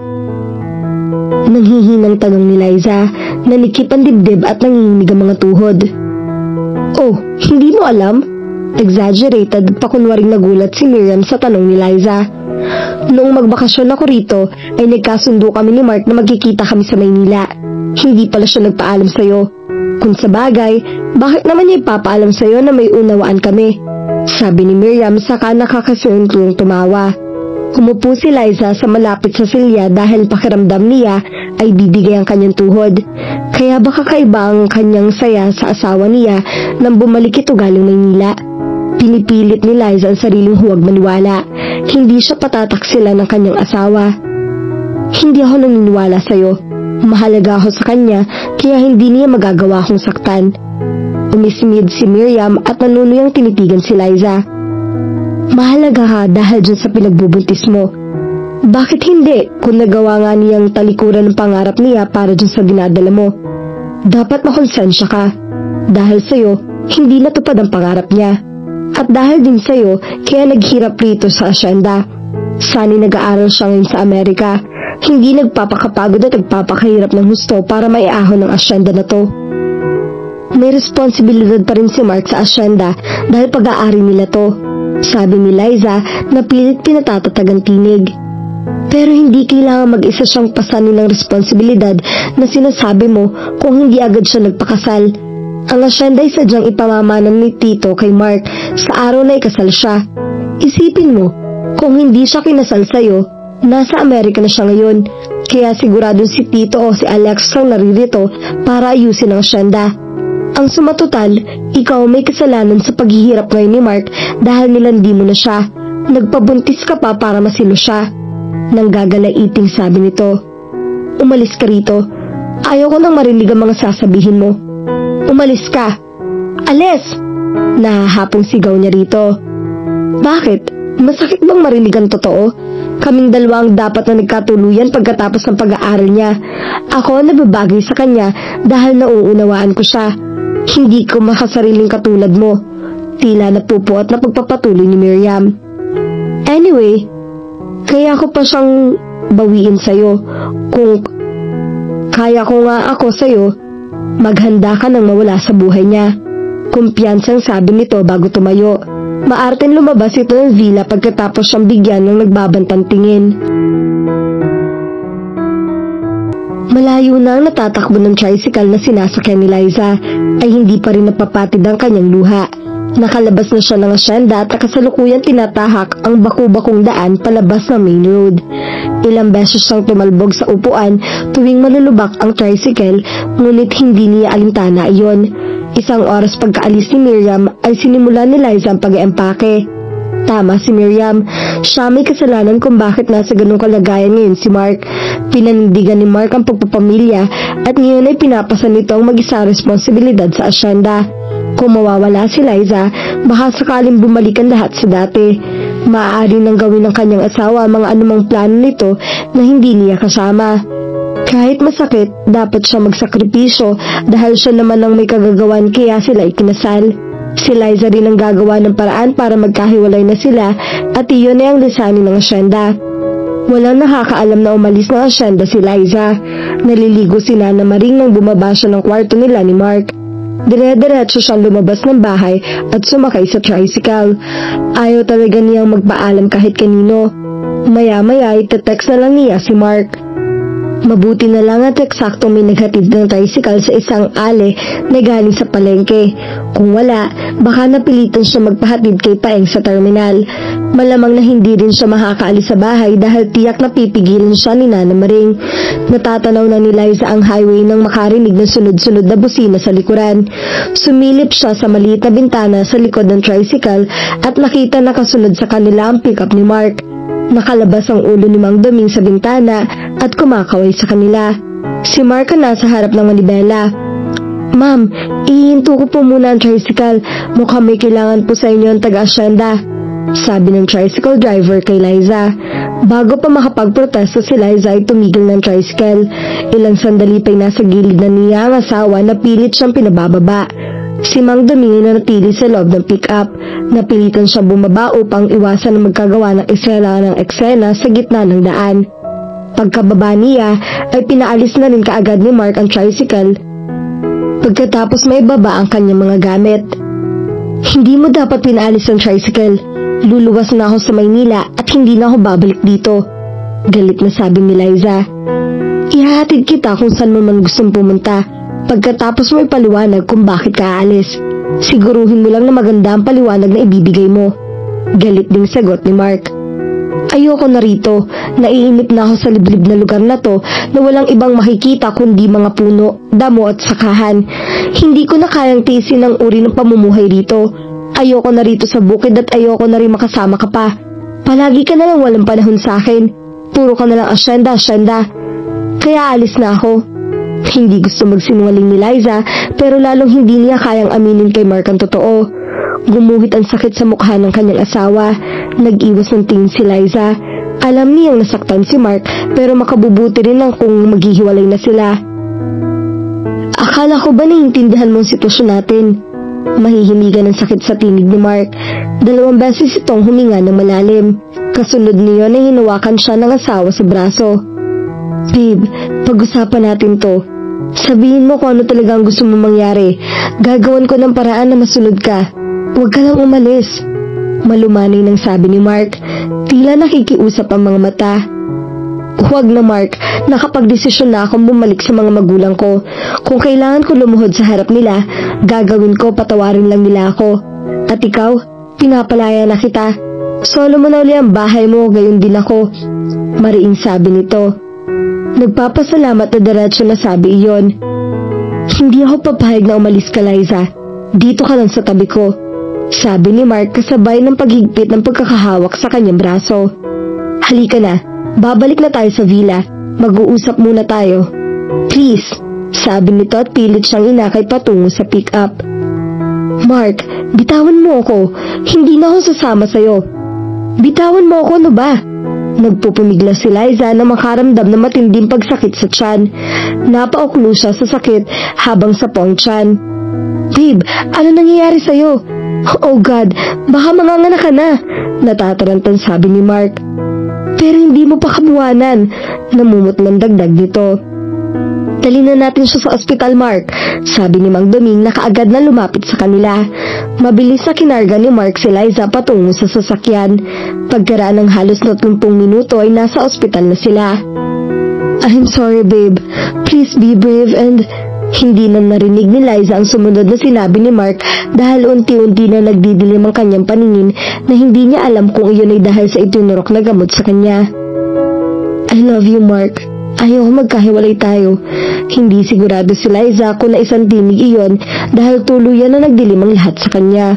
Nanghihinang tanong ni Liza, nanikip ang dibdib at nanginginig ang mga tuhod. Oh, hindi mo alam? Exaggerated pakunwaring nagulat si Miriam sa tanong ni Liza. Noong magbakasyon ako rito, ay nagkasundo kami ni Mark na magkikita kami sa Maynila. Hindi pala siya nagpaalam sa'yo. Kung sa bagay, bakit naman niya ipapaalam sa'yo na may unawaan kami? Sabi ni Miriam saka nakakasungklong tumawa. Umupo si Liza sa malapit sa silya dahil pakiramdam niya ay bibigay ang kanyang tuhod. Kaya baka kaiba ang kanyang saya sa asawa niya nang bumalik ito galing Maynila. Pinipilit ni Liza ang sariling huwag maniwala. Hindi siya patataksila ng kanyang asawa. Hindi ako naniniwala sa'yo. Mahalaga ako sa kanya kaya hindi niya magagawa akong saktan. Umismid si Miriam at nanunuyang tinitigan si Liza. Mahalaga ka dahil dyan sa pinagbubuntis mo. Bakit hindi kung nagawa nga niyang talikuran ng pangarap niya para dyan sa dinadala mo? Dapat makonsensya ka. Dahil sa'yo, hindi natupad ang pangarap niya. At dahil din sa'yo, kaya naghirap rito sa asyenda. Sani nag-aaral siya ngayon sa Amerika. Hindi nagpapakapagod at nagpapakahirap ng husto para maiahon ng asyenda na to. May responsibilidad pa rin si Mark sa asyenda dahil pag-aari nila to. Sabi ni Liza na pilit pinatatatag ang tinig. Pero hindi kailangan mag-isa siyang pasanin ng responsibilidad na sinasabi mo kung hindi agad siya nagpakasal. Ang asyenda ay sadyang ipamamanan ni Tito kay Mark sa araw na ikasal siya. Isipin mo, kung hindi siya kinasal sa'yo, nasa Amerika na siya ngayon, kaya sigurado si Tito o si Alex ang naririto para ayusin ang asyenda. Ang sumatotal, ikaw may kasalanan sa paghihirap ngayon ni Mark dahil nilandi mo na siya. Nagpabuntis ka pa para masilo siya. Nang gagalaiting sabi nito. Umalis ka rito. Ayaw ko nang marinig ang mga sasabihin mo. Umalis ka. Alis! Nahahapong sigaw niya rito. Bakit? Masakit bang marinig ang totoo? Kaming dalawa ang dapat na nagkatuluyan pagkatapos ng pag-aaral niya. Ako nababagay sa kanya dahil nauunawaan ko siya. Hindi ko makasariling katulad mo. Tila napupo at napagpapatuloy ni Miriam. Anyway, kaya ko pa siyang bawiin sa'yo. Kung kaya ko nga ako sa'yo, maghanda ka nang mawala sa buhay niya. Kumpiyansang sabi nito bago tumayo. Maarten lumabas ito ng villa pagkatapos siyang bigyan ng nagbabantang tingin. Malayo na ang natatakbo ng tricycle na sinasakyan ni Liza ay hindi pa rin napapatid ang kanyang luha. Nakalabas na siya ng asyenda at kasalukuyan tinatahak ang baku-bakong daan palabas ng main road. Ilang beses siyang tumalbog sa upuan tuwing malulubak ang tricycle ngunit hindi niya alintana iyon. Isang oras pagkaalis ni Miriam ay sinimula ni Liza ang pag-eempake. Tama si Miriam, siya may kasalanan kung bakit nasa ganung kalagayan ngayon si Mark. Pinanindigan ni Mark ang pagpapamilya at ngayon ay pinapasa nito ang mag-isa responsibilidad sa asyenda. Kung mawawala si Liza, baka sakaling bumalik ang lahat sa dati. Maaari nang gawin ng kanyang asawa ang mga anumang plano nito na hindi niya kasama. Kahit masakit, dapat siya magsakripisyo dahil siya naman ang may kagagawan kaya sila ikinasal. Si Liza rin ang gagawa ng paraan para magkahiwalay na sila at iyon ay ang lisanin ng asyenda. Walang nakakaalam na umalis ng asyenda si Liza. Naliligo si Nana Maring nang bumaba siya ng kwarto nila ni Mark. Dire-diretso siyang lumabas ng bahay at sumakay sa tricycle. Ayaw talaga niyang magpaalam kahit kanino. Maya-maya itetext na lang niya si Mark. Mabuti na lang at eksaktong may naghatid ng tricycle sa isang ale na galing sa palengke. Kung wala, baka napilitan siya magpahatid kay Paeng sa terminal. Malamang na hindi rin siya makakaalis sa bahay dahil tiyak na pipigilan siya ni Nana Maring. Natatanaw na ni Liza ang highway nang makarinig ng sunod-sunod na busina sa likuran. Sumilip siya sa maliit na bintana sa likod ng tricycle at nakita na kasunod sa kanila ang pick-up ni Mark. Nakalabas ang ulo ni Mang Doming sa bintana at kumakaway sa kanila. Si Mark ang nasa harap ng manibela. "Ma'am, ihinto ko po muna ang tricycle. Mukhang may kailangan po sa inyo ang taga-asyenda," sabi ng tricycle driver kay Liza. Bago pa makapagprotesta si Liza ay tumigil ng tricycle. Ilang sandali pa'y nasa gilid na niya ang asawa na pilit siyang pinabababa. Si Mang Doming na natili sa loob ng pick-up. Napilitan siya bumaba upang iwasan na magkagawa ng eksena sa gitna ng daan. Pagkababa niya ay pinaalis na rin kaagad ni Mark ang tricycle. Pagkatapos may baba ang kanyang mga gamit. "Hindi mo dapat pinaalis ang tricycle. Luluwas na ako sa Maynila at hindi na ako babalik dito," galit na sabi ni Liza. "Ihahatid kita kung saan mo man gustong pumunta. Pagkatapos mo ipaliwanag kung bakit ka aalis. Siguruhin mo lang na maganda ang paliwanag na ibibigay mo," galit ding sagot ni Mark. "Ayoko na rito. Naiinip na ako sa liblib na lugar na to na walang ibang makikita kundi mga puno, damo at sakahan. Hindi ko na kayang tiisin ang uri ng pamumuhay rito. Ayoko na rito sa bukid at ayoko na rin makasama ka pa. Palagi ka na lang walang panahon sa akin. Puro ka na lang asyenda. Kaya alis na ako." Hindi gusto magsinungaling ni Liza pero lalong hindi niya kayang aminin kay Mark ang totoo. Gumuhit ang sakit sa mukha ng kanyang asawa. Nag-iwas ng tingin si Liza. Alam niyang nasaktan si Mark pero makabubuti rin lang kung maghihiwalay na sila. "Akala ko ba naiintindihan mo ang sitwasyon natin?" Mahihimigan ng sakit sa tinig ni Mark. 2 beses itong huminga ng malalim. Kasunod niyon ay hinawakan siya ng asawa sa braso. "Babe, pag-usapan natin to. Sabihin mo kung ano talaga ang gusto mo mangyari. Gagawan ko ng paraan na masunod ka. Huwag ka lang umalis," malumanay nang sabi ni Mark. Tila nakikiusap ang mga mata. "Huwag na Mark, nakapagdesisyon na akong bumalik sa mga magulang ko. Kung kailangan ko lumuhod sa harap nila, gagawin ko, patawarin lang nila ako. At ikaw, pinapalaya na kita. Solo mo na uli ang bahay mo, gayon din ako," mariing sabi nito. Nagpapasalamat na diretso na sabi iyon. "Hindi ako papayag na umalis ka, Liza. Dito ka lang sa tabi ko," sabi ni Mark kasabay ng paghigpit ng pagkakahawak sa kanyang braso. "Halika na, babalik na tayo sa villa. Mag-uusap muna tayo. Please," sabi nito at pilit siyang inakay patungo sa pick-up. "Mark, bitawan mo ako. Hindi na ako sasama sa'yo." "Bitawan mo ako, ano ba?" Nagpupumigla si Liza na makaramdam na matinding pagsakit sa tiyan. Napauklo siya sa sakit habang sa ang tiyan. "Babe, ano nangyayari sa'yo? Oh God, baka manganganak ka na," natatarantan sabi ni Mark. "Pero hindi mo pa kabuwanan," namumutlang dagdag nito. "Dali na natin siya sa ospital, Mark," sabi ni Mang Doming na kaagad na lumapit sa kanila. Mabilis na kinarga ni Mark si Liza patungo sa sasakyan. Pagkaraan ng halos 30 minuto ay nasa ospital na sila. "I'm sorry, babe. Please be brave and..." Hindi na narinig ni Liza ang sumunod na sinabi ni Mark dahil unti-unti na nagdidilim ang kanyang paningin na hindi niya alam kung iyon ay dahil sa itinurok na gamot sa kanya. "I love you, Mark. Ayaw magkahiwalay tayo." Hindi sigurado si Liza kung na isang tinig iyon dahil tuluyan na nagdilim ang lahat sa kanya.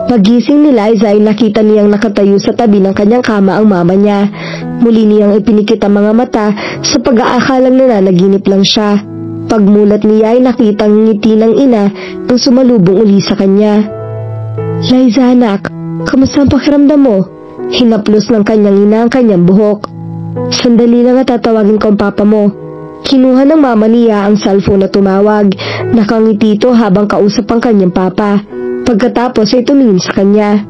Pagising ni Liza ay nakita niyang nakatayo sa tabi ng kanyang kama ang mama niya. Muli niyang ipinikit ang mga mata sa pag-aakalang nananaginip lang siya. Pagmulat niya ay nakita ang ngiti ng ina nang sumalubong uli sa kanya. "Liza anak, kamusta ang pakiramdam mo?" Hinaplos ng kanyang ina ang kanyang buhok. "Sandali lang at tatawagin ko ang papa mo." Kinuha ng mama niya ang cellphone na tumawag. Nakangiti ito habang kausap ang kanyang papa. Pagkatapos ay tumingin sa kanya.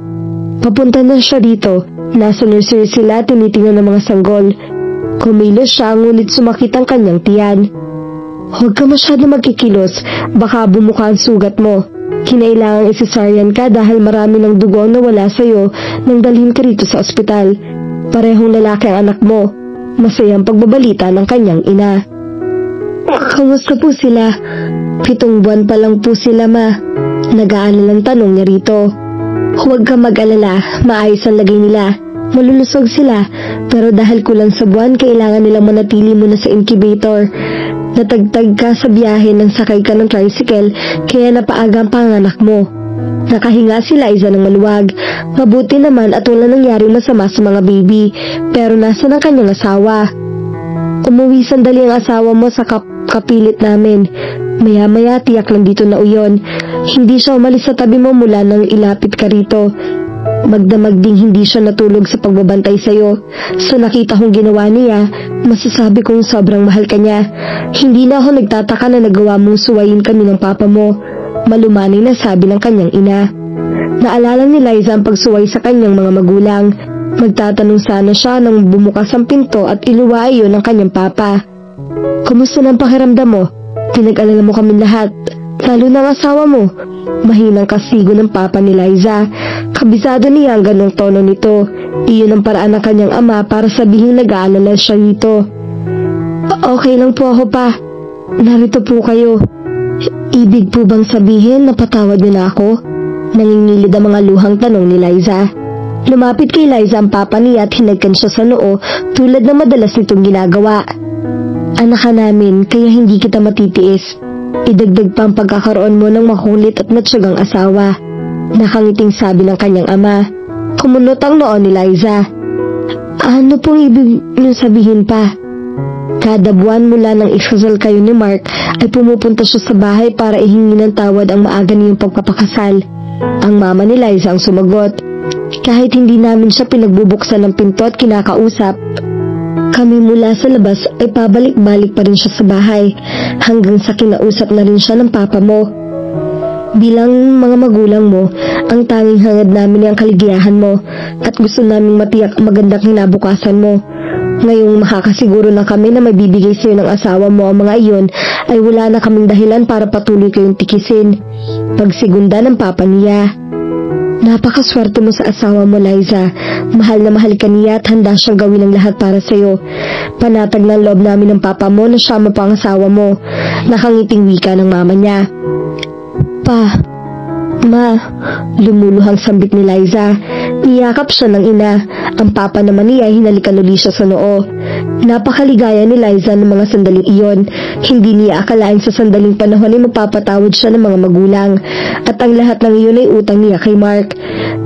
"Papunta na siya dito. Nasa nursery sila, tinitingnan ng mga sanggol." Kumilos siya ngunit sumakit ang kanyang tiyan. "Huwag ka masyado magkikilos, baka bumuka ang sugat mo. Kinailangang isesaryan ka dahil marami ng dugo ang nawala sa'yo nang dalhin ka rito sa ospital. Parehong lalaki ang anak mo. masayang pagbabalita ng kanyang ina. Kamusta po sila? 7 buwan pa lang po sila, ma. Nag-aalalang tanong niya rito. Huwag ka mag-alala, maayos ang lagay nila. Malulusog sila, pero dahil kulang sa buwan, kailangan nilang manatili muna sa incubator. Natagtag ka sa biyahe nang sakay ka ng tricycle, kaya napaaga ang panganak mo. Nakahinga si Liza ng maluwag. Mabuti naman at wala nangyaring masama sa mga baby, pero nasa ng kanyang asawa. Umuwi sandali ang asawa mo sa kapilit namin. Maya-maya tiyak lang dito na uyon. Hindi siya umalis sa tabi mo mula nang ilapit ka rito. Magdamag ding hindi siya natulog sa pagbabantay sa'yo. Sa nakita kong ginawa niya, masasabi kong sobrang mahal ka niya. Hindi na ako nagtataka na nagawa mong suwayin kami ng papa mo. Malumanay na sabi ng kanyang ina. Naalala ni Liza ang pagsuway sa kanyang mga magulang. Magtatanong sana siya nang bumukas ang pinto at iluwa iyon ng kanyang papa. Kumusta ng pakiramdam mo? Pinag-alala mo kami lahat, lalo ng asawa mo. Mahinang kasigo ng papa ni Liza. Kabisado niya ang ganong tono nito. Iyon ang paraan ng kanyang ama para sabihin nag-aalala siya nito. Okay lang po ako, pa. Narito po kayo. Ibig po bang sabihin na patawad niyo na ako? Nangingilid ang mga luhang tanong ni Liza. Lumapit kay Liza ang papa niya at hinagkan siya sa noo tulad ng madalas nitong ginagawa. Anak ka namin, kaya hindi kita matitiis. Idagdag pa ang pagkakaroon mo ng makulit at matyagang asawa. Nakangiting sabi ng kanyang ama. Kumunot ang noo ni Liza. Ano pong ibig niyo sabihin, pa? Kada buwan mula nang ikasal kayo ni Mark ay pumupunta siya sa bahay para ihingi ng tawad ang maaga niyong pagpapakasal. Ang mama ni Liza ang sumagot. Kahit hindi namin siya pinagbubuksan ng pinto at kinakausap, kami mula sa labas ay pabalik-balik pa rin siya sa bahay hanggang sa kinausap na rin siya ng papa mo. Bilang mga magulang mo, ang tanging hangad namin ay ang kaligayahan mo at gusto naming matiyak ang magandang kinabukasan mo. Ngayong makakasiguro na kami na may bibigay sa'yo ng asawa mo ang mga iyon, ay wala na kaming dahilan para patuloy kayong tikisin. Pagsigunda ng papa niya. Napakaswerte mo sa asawa mo, Liza. Mahal na mahal ka niya at handa siyang gawin ang lahat para sa'yo. Panatag ng loob namin ng papa mo na siya mo pang asawa mo. Nakangiting wika ng mama niya. Pa, ma, lumuluhang sambit ni Liza. Niyakap siya ng ina. Ang papa naman niya hinalikan uli siya sa noo. Napakaligaya ni Liza ng mga sandaling iyon. Hindi niya akalain sa sandaling panahon ay mapapatawad siya ng mga magulang. At ang lahat ng iyon ay utang niya kay Mark.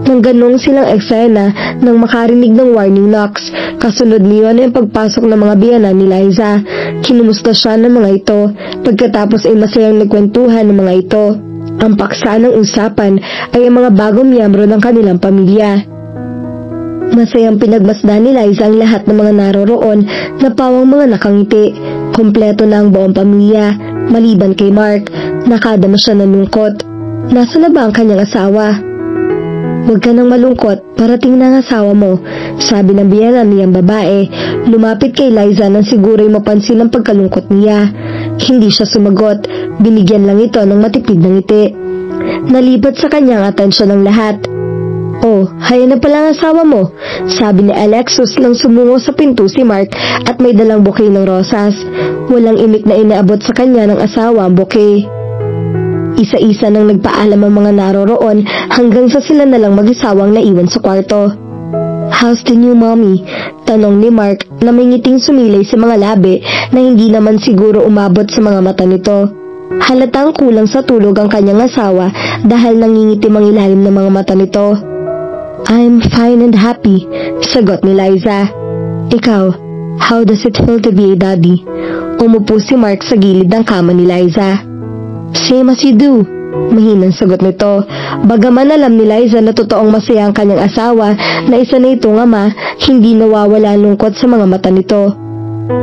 Nang ganong silang eksena nang makarinig ng warning knocks. Kasunod niyon ay ang pagpasok ng mga biyanan ni Liza. Kinumusta siya ng mga ito. Pagkatapos ay masayang nagkwentuhan ng mga ito. Ang paksa ng usapan ay ang mga bagong miyembro ng kanilang pamilya. Masayang pinagmasdan ni Liza ang lahat ng mga naroroon na pawang mga nakangiti. Kompleto na ang buong pamilya, maliban kay Mark. Nakadama siya ng lungkot. Nasa na ba ang kanyang asawa? Huwag ka nang malungkot, parating na ang asawa mo, sabi ng biyanan niyang babae. Lumapit kay Liza nang siguro'y mapansin ang pagkalungkot niya. Hindi siya sumagot, binigyan lang ito ng matipid na ngiti. Nalipat sa kanyang atensyon ng lahat. Oh, haya na pala ang asawa mo, sabi ni Alexis nang sumungo sa pinto si Mark at may dalang bouquet ng rosas. Walang imik na inaabot sa kanya ng asawa ang bouquet. Isa-isa nang nagpaalam ang mga naroroon hanggang sa sila na lang mag-isawang naiwan sa kwarto. How's the new mommy? Tanong ni Mark na may ngiting sumilay sa mga labi na hindi naman siguro umabot sa mga mata nito. Halatang kulang sa tulog ang kanyang asawa dahil nangingitim ang ilalim ng mga mata nito. I'm fine and happy, sagot ni Liza. Ikaw, how does it feel to be a daddy? Umupo si Mark sa gilid ng kama ni Liza. Same as you do, mahinang sagot nito. Bagaman alam ni Liza na totoong masaya ang kanyang asawa na isa na itong ama, hindi nawawala lungkot sa mga mata nito.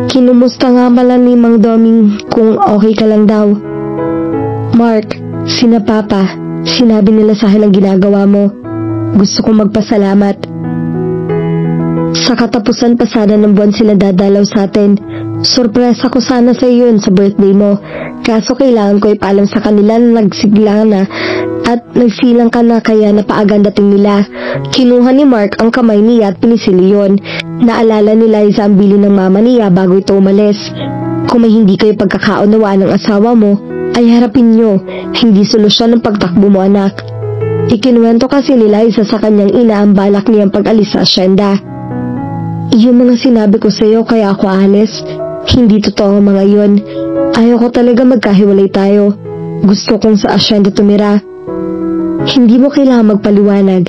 Kinumusta nga pala ni Mang Doming kung okay ka lang daw? Mark, sina Papa, sinabi nila sa akin ang ginagawa mo. Gusto kong magpasalamat. Sa katapusan pa sana ng buwan sila dadalaw sa atin. Sorpresa ko sana sa iyo yun sa birthday mo. Kaso kailangan ko ipaalam sa kanila na nagsigla na at nagsilang ka na kaya napaagan dating nila. Kinuha ni Mark ang kamay niya at pinisili yun. Naalala ni Liza ang bili ng mama niya bago ito umalis. Kung may hindi kayo pagkakaunawaan ng asawa mo, ay harapin nyo, hindi solusyon ng pagtakbo mo anak. Ikinuwento kasi ni Liza sa kanyang ina ang balak niyang pag-alis sa asyenda. Yung mga sinabi ko sa iyo kaya ako alis, hindi totoo ang mga yun. Ayaw ko talaga magkahiwalay tayo. Gusto kong sa asyenda tumira. Hindi mo kailangan magpaliwanag.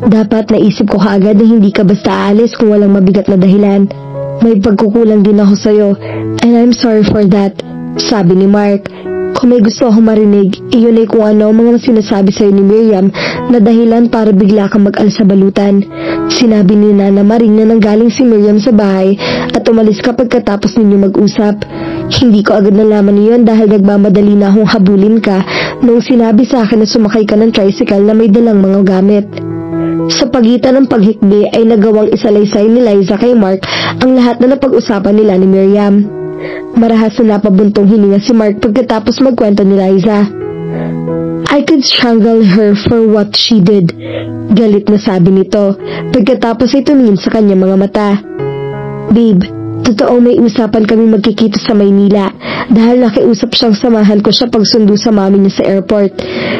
Dapat naisip ko kaagad na hindi ka basta aalis kung walang mabigat na dahilan. May pagkukulang din ako sa'yo, and I'm sorry for that, sabi ni Mark. Kung may gusto akong marinig, iyon ay kung ano ang mga sinasabi sa'yo ni Miriam na dahilan para bigla kang mag-alsa balutan. Sinabi ni Nana Maring na nanggaling si Miriam sa bahay at umalis ka pagkatapos ninyo mag-usap. Hindi ko agad nalaman niyon dahil nagmamadali na akong habulin ka nung sinabi sa akin na sumakay ka ng tricycle na may dalang mga gamit. Sa pagitan ng paghikbi ay nagawang isalaysay ni Liza kay Mark ang lahat na napag-usapan nila ni Miriam. Marahas na napabuntong hininga si Mark pagkatapos magkwento ni Liza. I could strangle her for what she did, galit na sabi nito pagkatapos ay tumingin sa kanyang mga mata. Babe, totoo may usapan kami magkikita sa Maynila dahil nakiusap siyang samahan ko siya pagsundo sa mami niya sa airport.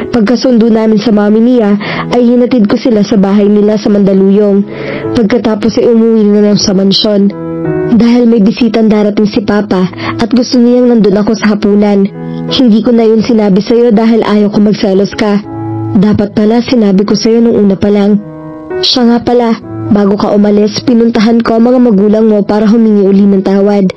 Pagkasundo namin sa mami niya ay hinatid ko sila sa bahay nila sa Mandaluyong. Pagkatapos ay umuwi na lang sa mansyon. Dahil may bisitang darating si Papa at gusto niyang nandun ako sa hapunan. Hindi ko na yun sinabi sa'yo dahil ayaw ko magselos ka. Dapat pala sinabi ko sa'yo nung una pa lang. Siya nga pala, bago ka umalis, pinuntahan ko ang mga magulang mo para humingi uli ng tawad.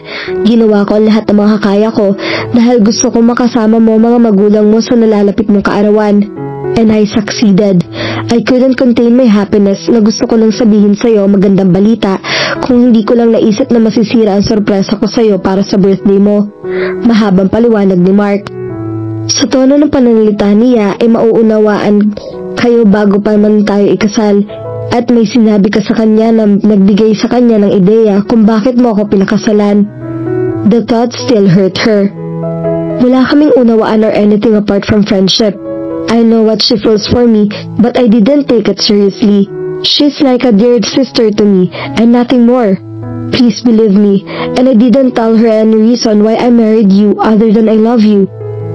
Ginawa ko ang lahat ng mga kaya ko dahil gusto ko makasama mo mga magulang mo sa nalalapit mong kaarawan. And I succeeded. I couldn't contain my happiness na gusto ko lang sabihin sa'yo magandang balita kung hindi ko lang naisip na masisira ang sorpresa ko sa'yo para sa birthday mo. Mahabang paliwanag ni Mark. Sa tono ng pananalita niya ay mauunawaan kayo bago pa man tayo ikasal. At may sinabi ka sa kanya na nagbigay sa kanya ng ideya kung bakit mo ako pinakasalan. The thought still hurt her. Wala kaming unawaan or anything apart from friendship. I know what she feels for me, but I didn't take it seriously. She's like a dear sister to me, and nothing more. Please believe me, and I didn't tell her any reason why I married you other than I love you.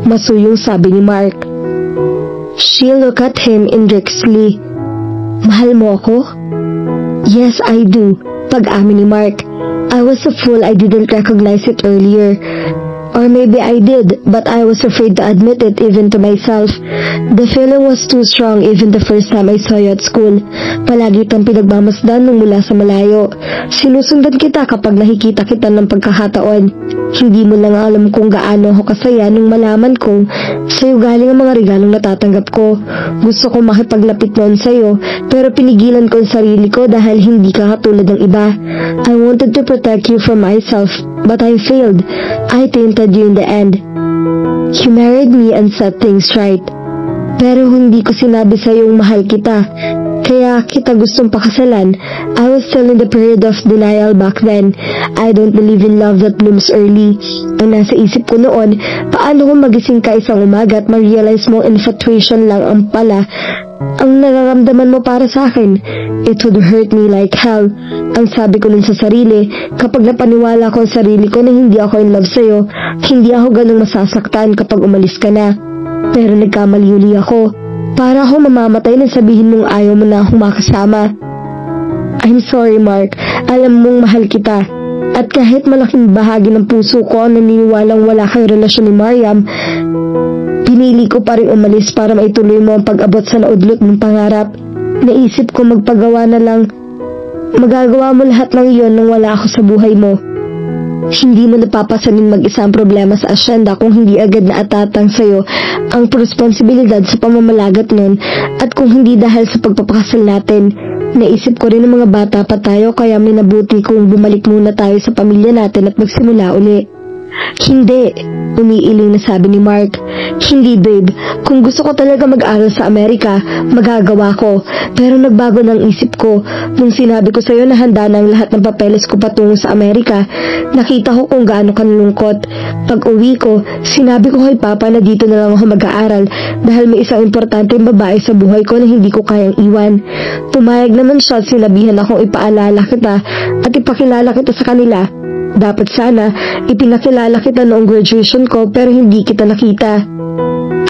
Masuyong sabi ni Mark. She looked at him indifferently. Mahal mo ako? Yes, I do, pag-amin ni Mark. I was a fool I didn't recognize it earlier. Or maybe I did, but I was afraid to admit it even to myself. The feeling was too strong even the first time I saw you at school. Palagi kang pinagmamasdan nung mula sa malayo. Sinusundan kita kapag nakikita kita ng pagkakataon. Hindi mo lang alam kung gaano ako kasaya nung malaman kong sa'yo galing ang mga regalong natatanggap ko. Gusto ko makipaglapit noon sa'yo, pero pinigilan ko ang sarili ko dahil hindi ka katulad ng iba. I wanted to protect you from myself, but I failed. I tainted you in the end. You married me and set things right. Pero hindi ko sinabi sa'yong mahal kita. Kaya kita gustong pakasalan. I was still in the period of denial back then. I don't believe in love that blooms early. Ang nasa isip ko noon, paano kung magising ka isang umaga at ma-realize mo infatuation lang ang pala ang nararamdaman mo para sa akin. It would hurt me like hell. Ang sabi ko nun sa sarili, kapag napaniwala ko sa sarili ko na hindi ako in love sa'yo, hindi ako ganung masasaktan kapag umalis ka na. Pero nagkamali ako. Para ako mamamatay na sabihin mong ayaw mo na akong makasama. I'm sorry, Mark. Alam mong mahal kita. At kahit malaking bahagi ng puso ko ang naniniwalang wala kang relasyon ni Mariam, pinili ko pa rin umalis para maituloy mo ang pag-abot sa naudlot mong pangarap. Naisip ko magpagawa na lang. Magagawa mo lahat ng iyon nang wala ako sa buhay mo. Hindi mo napapasanin mag-isa ang problema sa asyenda kung hindi agad na atatang sa'yo ang responsibilidad sa pamamalagat nun at kung hindi dahil sa pagpapakasal natin. Naisip ko rin ng mga bata pa tayo kaya minabuti kung bumalik muna tayo sa pamilya natin at magsimula uli. Hindi, umiiling na sabi ni Mark. Hindi babe, kung gusto ko talaga mag-aral sa Amerika, magagawa ko. Pero nagbago ng isip ko. Nung sinabi ko sa'yo na handa na ang lahat ng papeles ko patungo sa Amerika, nakita ko kung gaano kanlungkot. Pag uwi ko, sinabi ko kay Papa na dito na lang ako mag-aaral dahil may isang importanteng babae sa buhay ko na hindi ko kayang iwan. Pumayag naman siya at sinabihan akong ipaalala kita at ipakilala kita sa kanila. Dapat sana, ipinakilala kita noong graduation ko pero hindi kita nakita.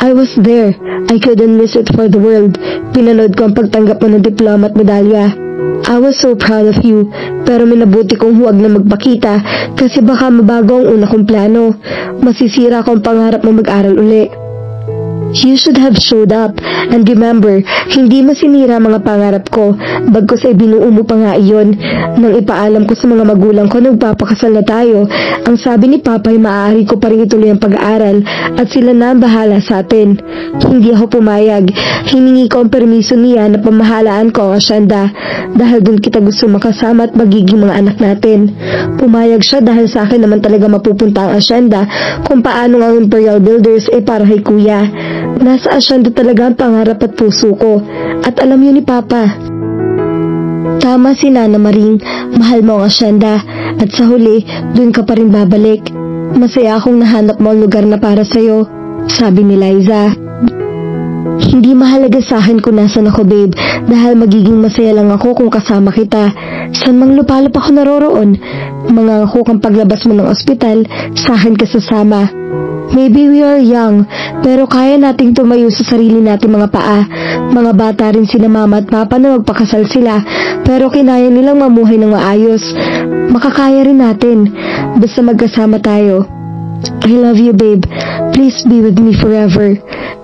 I was there. I couldn't miss it for the world. Pinanood ko ang pagtanggap mo ng diploma at medalya. I was so proud of you, pero minabuti kong huwag na magpakita kasi baka mabago ang una kong plano. Masisira akong pangarap na mag-aral uli. You should have showed up. And remember, hindi masinira mga pangarap ko. Bagkus ay binuo mo pa nga iyon. Nang ipaalam ko sa mga magulang ko nagpapakasal na tayo, ang sabi ni Papa ay maaari ko pa rin ituloy ang pag-aaral at sila na ang bahala sa atin. Hindi ako pumayag. Hiningi ko ang permiso niya na pamahalaan ko ang asyenda dahil dun kita gusto makasama at magiging mga anak natin. Pumayag siya dahil sa akin naman talaga mapupunta ang asyenda kung paano ang Imperial Builders ay para kay Kuya. Nasa asyenda talaga ang pangarap at puso ko. At alam yun ni Papa. Tama si Nana Maring, mahal mo ang asyenda. At sa huli, dun ka pa rin babalik. Masaya akong nahanap mo ang lugar na para sa'yo, sabi ni Liza. Hindi mahalaga sa akin kung nasan ako babe, dahil magiging masaya lang ako kung kasama kita. San mang lupalop ako naroroon, mangangako kang paglabas mo ng ospital, sa akin ka sasama. Maybe we are young, pero kaya nating tumayo sa sarili nating mga paa. Mga bata rin sila mama at papa na magpakasal sila, pero kinaya nilang mamuhay ng maayos. Makakaya rin natin, basta magkasama tayo. I love you babe, please be with me forever.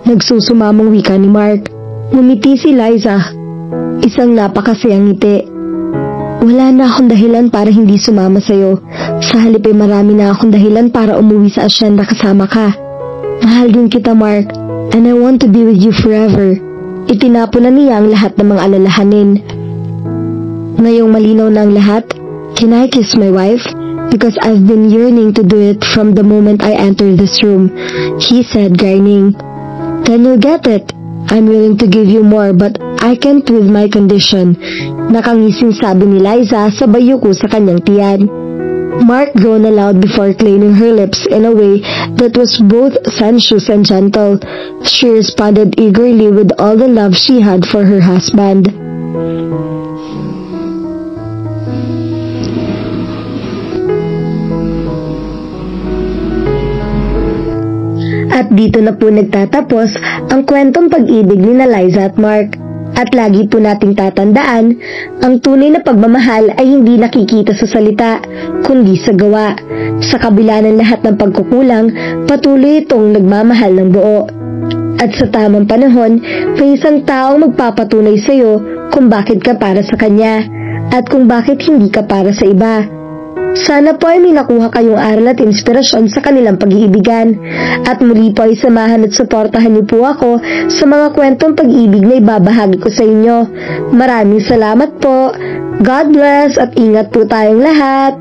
Nagsusumamong wika ni Mark. Ngumiti si Liza. Isang napakasayang ngiti. Wala na akong dahilan para hindi sumama sa'yo. Sa halip ay marami na akong dahilan para umuwi sa asyenda kasama ka. Mahal din kita Mark, and I want to be with you forever. Itinapo na niya ang lahat ng mga alalahanin. Ngayong malinaw na ang lahat, can I kiss my wife? Because I've been yearning to do it from the moment I entered this room, he said grinning. Then you'll get it. I'm willing to give you more but I can't with my condition. Nakangising sabi ni Liza sa bayuko sa kanyang tiyan. Mark groaned aloud before cleaning her lips in a way that was both sensuous and gentle. She responded eagerly with all the love she had for her husband. At dito na po nagtatapos ang kwentong pag-ibig ni Liza at Mark. At lagi po nating tatandaan, ang tunay na pagmamahal ay hindi nakikita sa salita, kundi sa gawa. Sa kabila ng lahat ng pagkukulang, patuloy itong nagmamahal ng buo. At sa tamang panahon, may isang taong magpapatunay sa iyo kung bakit ka para sa kanya, at kung bakit hindi ka para sa iba. Sana po ay may nakuha kayong aral at inspirasyon sa kanilang pag-iibigan. At muli po ay samahan at suportahan niyo po ako sa mga kwentong pag-ibig na ibabahagi ko sa inyo. Maraming salamat po. God bless at ingat po tayong lahat.